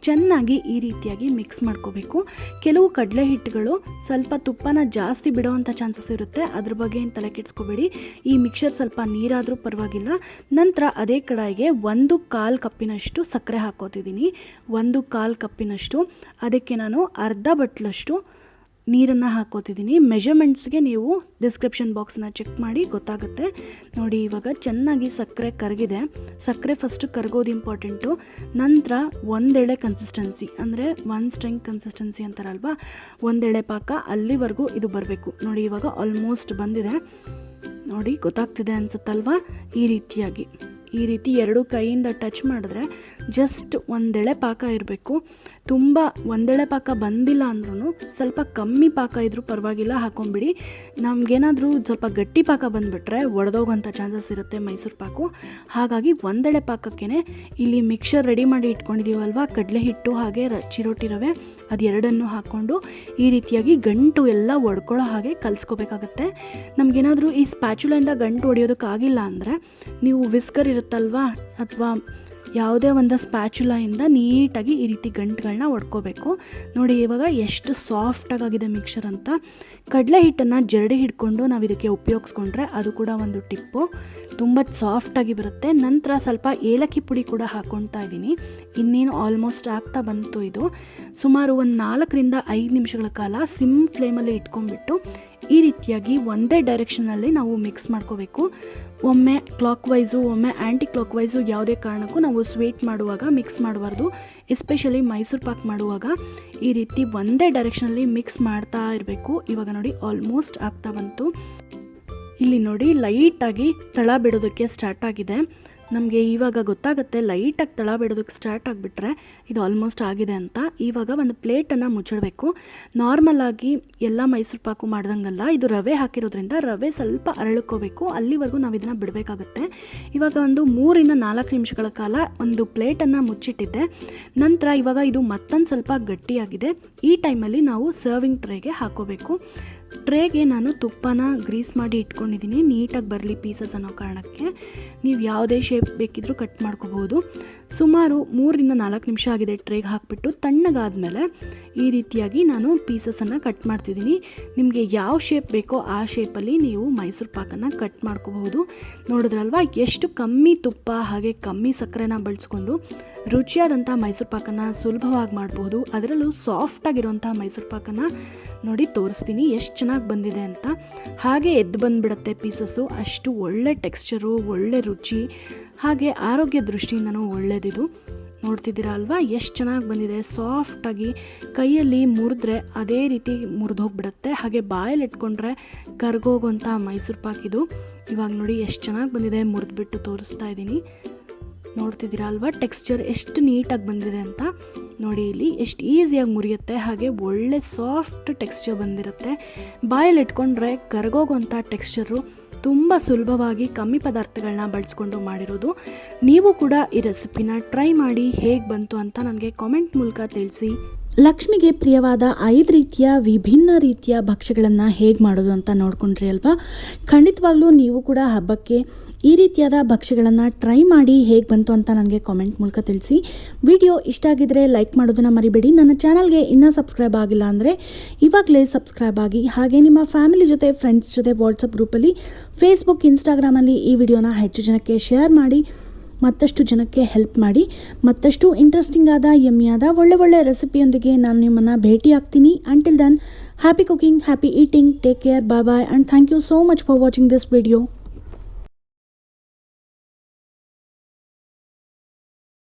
ಚೆನ್ನಾಗಿ ಈ ರೀತಿಯಾಗಿ ಮಿಕ್ಸ್ ಮಾಡ್ಕೋಬೇಕು. ಕೆಲವು ಕಡಲೆ ಹಿಟ್ಟುಗಳು ಸ್ವಲ್ಪ ತುಪ್ಪನ ಜಾಸ್ತಿ ಬಿಡೋವಂಥ ಚಾನ್ಸಸ್ ಇರುತ್ತೆ, ಅದ್ರ ಬಗ್ಗೆ ಏನು ತಲೆ ಕೆಡಿಸ್ಕೋಬೇಡಿ. ಈ ಮಿಕ್ಸರ್ ಸ್ವಲ್ಪ ನೀರಾದರೂ ಪರವಾಗಿಲ್ಲ. ನಂತರ ಅದೇ ಕಡಾಯಿಗೆ 1/4 ಕಪ್ಪಿನಷ್ಟು ಸಕ್ಕರೆ ಹಾಕೋತಿದ್ದೀನಿ. 1/4 ಕಪ್ಪಿನಷ್ಟು, ಅದಕ್ಕೆ ನಾನು ಅರ್ಧ ಬಟ್ಲಷ್ಟು ನೀರನ್ನು ಹಾಕೋತಿದ್ದೀನಿ. ಮೆಜರ್ಮೆಂಟ್ಸ್ಗೆ ನೀವು ಡಿಸ್ಕ್ರಿಪ್ಷನ್ ಬಾಕ್ಸನ್ನ ಚೆಕ್ ಮಾಡಿ ಗೊತ್ತಾಗುತ್ತೆ. ನೋಡಿ ಇವಾಗ ಚೆನ್ನಾಗಿ ಸಕ್ಕರೆ ಕರಗಿದೆ. ಸಕ್ಕರೆ ಫಸ್ಟು ಕರಗೋದು ಇಂಪಾರ್ಟೆಂಟು. ನಂತರ ಒಂದೆಳೆ ಕನ್ಸಿಸ್ಟೆನ್ಸಿ ಅಂದರೆ 1 ಸ್ಟ್ರಿಂಗ್ ಕನ್ಸಿಸ್ಟೆನ್ಸಿ ಅಂತಾರಲ್ವ, ಒಂದೆಳೆ ಪಾಕ ಅಲ್ಲಿವರೆಗೂ ಇದು ಬರಬೇಕು. ನೋಡಿ ಇವಾಗ ಆಲ್ಮೋಸ್ಟ್ ಬಂದಿದೆ, ನೋಡಿ ಗೊತ್ತಾಗ್ತಿದೆ ಅನ್ಸುತ್ತಲ್ವಾ. ಈ ರೀತಿ ಎರಡು ಕೈಯಿಂದ ಟಚ್ ಮಾಡಿದ್ರೆ ಜಸ್ಟ್ ಒಂದೆಳೆ ಪಾಕ ಇರಬೇಕು. ತುಂಬ ಒಂದೆಳೆ ಪಾಕ ಬಂದಿಲ್ಲ ಅಂದ್ರೂ ಸ್ವಲ್ಪ ಕಮ್ಮಿ ಪಾಕ ಇದ್ದರೂ ಪರವಾಗಿಲ್ಲ, ಹಾಕೊಂಬಿಡಿ. ನಮಗೇನಾದರೂ ಸ್ವಲ್ಪ ಗಟ್ಟಿ ಪಾಕ ಬಂದುಬಿಟ್ರೆ ಒಡೆದೋಗೋಂಥ ಚಾನ್ಸಸ್ ಇರುತ್ತೆ ಮೈಸೂರು ಪಾಕು. ಹಾಗಾಗಿ ಒಂದೆಳೆ ಪಾಕಕ್ಕೆ ಇಲ್ಲಿ ಮಿಕ್ಸರ್ ರೆಡಿ ಮಾಡಿ ಇಟ್ಕೊಂಡಿದ್ದೀವಲ್ವ, ಕಡಲೆ ಹಿಟ್ಟು ಹಾಗೆ ಚಿರೋಟಿ ರವೆ ಅದೆರಡನ್ನು ಹಾಕ್ಕೊಂಡು ಈ ರೀತಿಯಾಗಿ ಗಂಟು ಎಲ್ಲ ಒಡ್ಕೊಳ್ಳೋ ಹಾಗೆ ಕಲಿಸ್ಕೋಬೇಕಾಗತ್ತೆ. ನಮಗೇನಾದರೂ ಈ ಸ್ಪ್ಯಾಚುಲಿಂದ ಗಂಟು ಹೊಡೆಯೋದಕ್ಕಾಗಿಲ್ಲ ಅಂದರೆ ನೀವು ವಿಸ್ಕರ್ ಇರುತ್ತಲ್ವಾ, ಅಥವಾ ಯಾವುದೇ ಒಂದು ಸ್ಪ್ಯಾಚುಲಾಯಿಂದ ನೀಟಾಗಿ ಈ ರೀತಿ ಗಂಟುಗಳನ್ನ ಒಡ್ಕೋಬೇಕು. ನೋಡಿ ಇವಾಗ ಎಷ್ಟು ಸಾಫ್ಟಾಗಿದೆ ಮಿಕ್ಸರ್ ಅಂತ. ಕಡಲೆ ಹಿಟ್ಟನ್ನು ಜರಡಿ ಹಿಡ್ಕೊಂಡು ನಾವು ಇದಕ್ಕೆ ಉಪಯೋಗಿಸ್ಕೊಂಡ್ರೆ ಅದು ಕೂಡ ಒಂದು ಟಿಪ್ಪು, ತುಂಬ ಸಾಫ್ಟಾಗಿ ಬರುತ್ತೆ. ನಂತರ ಸ್ವಲ್ಪ ಏಲಕ್ಕಿ ಪುಡಿ ಕೂಡ ಹಾಕ್ಕೊಳ್ತಾ ಇದ್ದೀನಿ. ಇನ್ನೇನು ಆಲ್ಮೋಸ್ಟ್ ಆಗ್ತಾ ಬಂತು ಇದು. ಸುಮಾರು ಒಂದು 4ರಿಂದ 5 ನಿಮಿಷಗಳ ಕಾಲ ಸಿಮ್ ಫ್ಲೇಮಲ್ಲಿ ಇಟ್ಕೊಂಡ್ಬಿಟ್ಟು ಈ ರೀತಿಯಾಗಿ ಒಂದೇ ಡೈರೆಕ್ಷನಲ್ಲಿ ನಾವು ಮಿಕ್ಸ್ ಮಾಡ್ಕೋಬೇಕು. ಒಮ್ಮೆ ಕ್ಲಾಕ್ ವೈಸು ಒಮ್ಮೆ ಆ್ಯಂಟಿ ಕ್ಲಾಕ್ ವೈಸು ಯಾವುದೇ ಕಾರಣಕ್ಕೂ ನಾವು ಸ್ವೀಟ್ ಮಾಡುವಾಗ ಮಿಕ್ಸ್ ಮಾಡಬಾರ್ದು. ಎಸ್ಪೆಷಲಿ ಮೈಸೂರು ಪಾಕ್ ಮಾಡುವಾಗ ಈ ರೀತಿ ಒಂದೇ ಡೈರೆಕ್ಷನಲ್ಲಿ ಮಿಕ್ಸ್ ಮಾಡ್ತಾ ಇರಬೇಕು. ಇವಾಗ ನೋಡಿ ಆಲ್ಮೋಸ್ಟ್ ಆಗ್ತಾ ಬಂತು. ಇಲ್ಲಿ ನೋಡಿ ಲೈಟಾಗಿ ತಳ ಬಿಡೋದಕ್ಕೆ ಸ್ಟಾರ್ಟ್ ಆಗಿದೆ. ನಮಗೆ ಇವಾಗ ಗೊತ್ತಾಗುತ್ತೆ ಲೈಟಾಗಿ ತಳ ಬಿಡೋದಕ್ಕೆ ಸ್ಟಾರ್ಟ್ ಆಗಿಬಿಟ್ರೆ ಇದು ಆಲ್ಮೋಸ್ಟ್ ಆಗಿದೆ ಅಂತ. ಇವಾಗ ಒಂದು ಪ್ಲೇಟನ್ನು ಮುಚ್ಚಿಡಬೇಕು. ನಾರ್ಮಲಾಗಿ ಎಲ್ಲ ಮೈಸೂರು ಪಾಕು ಮಾಡ್ದಂಗಲ್ಲ, ಇದು ರವೆ ಹಾಕಿರೋದ್ರಿಂದ ರವೆ ಸ್ವಲ್ಪ ಅರಳ್ಕೋಬೇಕು, ಅಲ್ಲಿವರೆಗೂ ನಾವು ಇದನ್ನು ಬಿಡಬೇಕಾಗುತ್ತೆ. ಇವಾಗ ಒಂದು 3ರಿಂದ 4 ನಿಮಿಷಗಳ ಕಾಲ ಒಂದು ಪ್ಲೇಟನ್ನು ಮುಚ್ಚಿಟ್ಟಿದ್ದೆ. ನಂತರ ಇವಾಗ ಇದು ಮತ್ತೊಂದು ಸ್ವಲ್ಪ ಗಟ್ಟಿಯಾಗಿದೆ. ಈ ಟೈಮಲ್ಲಿ ನಾವು ಸರ್ವಿಂಗ್ ಟ್ರೇಗೆ ಹಾಕೋಬೇಕು. ಟ್ರೇಗೆ ನಾನು ತುಪ್ಪನ ಗ್ರೀಸ್ ಮಾಡಿ ಇಟ್ಕೊಂಡಿದ್ದೀನಿ, ನೀಟಾಗಿ ಬರಲಿ ಪೀಸಸ್ ಅನ್ನೋ ಕಾರಣಕ್ಕೆ. ನೀವು ಯಾವುದೇ ಶೇಪ್ ಬೇಕಿದ್ರೂ ಕಟ್ ಮಾಡ್ಕೋಬೋದು. ಸುಮಾರು 3ರಿಂದ 4 ನಿಮಿಷ ಆಗಿದೆ ಟ್ರೇಗೆ ಹಾಕಿಬಿಟ್ಟು. ತಣ್ಣಗಾದಮೇಲೆ ಈ ರೀತಿಯಾಗಿ ನಾನು ಪೀಸಸನ್ನು ಕಟ್ ಮಾಡ್ತಿದ್ದೀನಿ. ನಿಮಗೆ ಯಾವ ಶೇಪ್ ಬೇಕೋ ಆ ಶೇಪಲ್ಲಿ ನೀವು ಮೈಸೂರು ಪಾಕನ್ನು ಕಟ್ ಮಾಡ್ಕೋಬಹುದು. ನೋಡಿದ್ರಲ್ವ ಎಷ್ಟು ಕಮ್ಮಿ ತುಪ್ಪ ಹಾಗೆ ಕಮ್ಮಿ ಸಕ್ಕರೆನ ಬಳಸ್ಕೊಂಡು ರುಚಿಯಾದಂಥ ಮೈಸೂರು ಪಾಕನ್ನು ಸುಲಭವಾಗಿ ಮಾಡ್ಬೋದು. ಅದರಲ್ಲೂ ಸಾಫ್ಟಾಗಿರೋಂಥ ಮೈಸೂರು ಪಾಕನ್ನು ನೋಡಿ ತೋರಿಸ್ತೀನಿ ಎಷ್ಟು ಚೆನ್ನಾಗಿ ಬಂದಿದೆ ಅಂತ. ಹಾಗೆ ಎದ್ದು ಬಂದುಬಿಡುತ್ತೆ ಪೀಸಸ್ಸು, ಅಷ್ಟು ಒಳ್ಳೆ ಟೆಕ್ಸ್ಚರು, ಒಳ್ಳೆ ರುಚಿ, ಹಾಗೆ ಆರೋಗ್ಯ ದೃಷ್ಟಿಯಿಂದನೂ ಒಳ್ಳೆಯದಿದು. ನೋಡ್ತಿದ್ದೀರಾ ಅಲ್ವಾ ಎಷ್ಟು ಚೆನ್ನಾಗಿ ಬಂದಿದೆ. ಸಾಫ್ಟಾಗಿ ಕೈಯಲ್ಲಿ ಮುರಿದ್ರೆ ಅದೇ ರೀತಿ ಮುರಿದು ಹೋಗಿಬಿಡುತ್ತೆ, ಹಾಗೆ ಬಾಯಲ್ಲಿ ಇಟ್ಕೊಂಡ್ರೆ ಕರ್ಗೋಗೋಂಥ ಮೈಸೂರು ಪಾಕಿದು. ಇವಾಗ ನೋಡಿ ಎಷ್ಟು ಚೆನ್ನಾಗಿ ಬಂದಿದೆ, ಮುರಿದ್ಬಿಟ್ಟು ತೋರಿಸ್ತಾ ಇದ್ದೀನಿ. ನೋಡ್ತಿದ್ದೀರಾ ಅಲ್ವಾ ಟೆಕ್ಸ್ಚರ್ ಎಷ್ಟು ನೀಟಾಗಿ ಬಂದಿದೆ ಅಂತ. ನೋಡಿ ಇಲ್ಲಿ ಎಷ್ಟು ಈಸಿಯಾಗಿ ಮುರಿಯುತ್ತೆ, ಹಾಗೆ ಒಳ್ಳೆ ಸಾಫ್ಟ್ ಟೆಕ್ಸ್ಚರ್ ಬಂದಿರುತ್ತೆ. ಬಾಯಲ್ಲಿ ಇಟ್ಕೊಂಡ್ರೆ ಕರ್ಗೋಗೋಂಥ ಟೆಕ್ಸ್ಚರು ತುಂಬ ಸುಲಭವಾಗಿ ಕಮ್ಮಿ ಪದಾರ್ಥಗಳನ್ನ ಬಳಸ್ಕೊಂಡು ಮಾಡಿರೋದು. ನೀವು ಕೂಡ ಈ ರೆಸಿಪಿನ ಟ್ರೈ ಮಾಡಿ ಹೇಗೆ ಬಂತು ಅಂತ ನನಗೆ ಕಾಮೆಂಟ್ ಮೂಲಕ ತಿಳಿಸಿ. ಲಕ್ಷ್ಮಿಗೆ ಪ್ರಿಯವಾದ 5 ರೀತಿಯ ವಿಭಿನ್ನ ರೀತಿಯ ಭಕ್ಷ್ಯಗಳನ್ನು ಹೇಗೆ ಮಾಡೋದು ಅಂತ ನೋಡ್ಕೊಂಡ್ರಿ ಅಲ್ವಾ. ಖಂಡಿತವಾಗ್ಲೂ ನೀವು ಕೂಡ ಹಬ್ಬಕ್ಕೆ ಈ ರೀತಿಯಾದ ಭಕ್ಷ್ಯಗಳನ್ನು ಟ್ರೈ ಮಾಡಿ ಹೇಗೆ ಬಂತು ಅಂತ ನನಗೆ ಕಾಮೆಂಟ್ ಮೂಲಕ ತಿಳಿಸಿ. ವಿಡಿಯೋ ಇಷ್ಟ ಆಗಿದ್ರೆ ಲೈಕ್ ಮಾಡೋದನ್ನು ಮರಿಬೇಡಿ. ನನ್ನ ಚಾನಲ್ಗೆ ಇನ್ನೂ ಸಬ್ಸ್ಕ್ರೈಬ್ ಆಗಿಲ್ಲ ಅಂದರೆ ಇವಾಗಲೇ ಸಬ್ಸ್ಕ್ರೈಬ್ ಆಗಿ, ಹಾಗೆ ನಿಮ್ಮ ಫ್ಯಾಮಿಲಿ ಜೊತೆ, ಫ್ರೆಂಡ್ಸ್ ಜೊತೆ ವಾಟ್ಸಪ್ ಗ್ರೂಪಲ್ಲಿ, ಫೇಸ್ಬುಕ್, ಇನ್ಸ್ಟಾಗ್ರಾಮಲ್ಲಿ ಈ ವಿಡಿಯೋನ ಹೆಚ್ಚು ಜನಕ್ಕೆ ಶೇರ್ ಮಾಡಿ, ಮತ್ತಷ್ಟು ಜನಕ್ಕೆ ಹೆಲ್ಪ್ ಮಾಡಿ. ಮತ್ತಷ್ಟು ಇಂಟ್ರೆಸ್ಟಿಂಗ್ ಆದ, ಯಮ್ಮಿಯಾದ ಒಳ್ಳೆ ರೆಸಿಪಿಯೊಂದಿಗೆ ನಾನು ನಿಮ್ಮನ್ನು ಭೇಟಿ ಆಗ್ತೀನಿ. Until then, happy cooking, happy eating, take care, bye bye, and thank you so much for watching this video.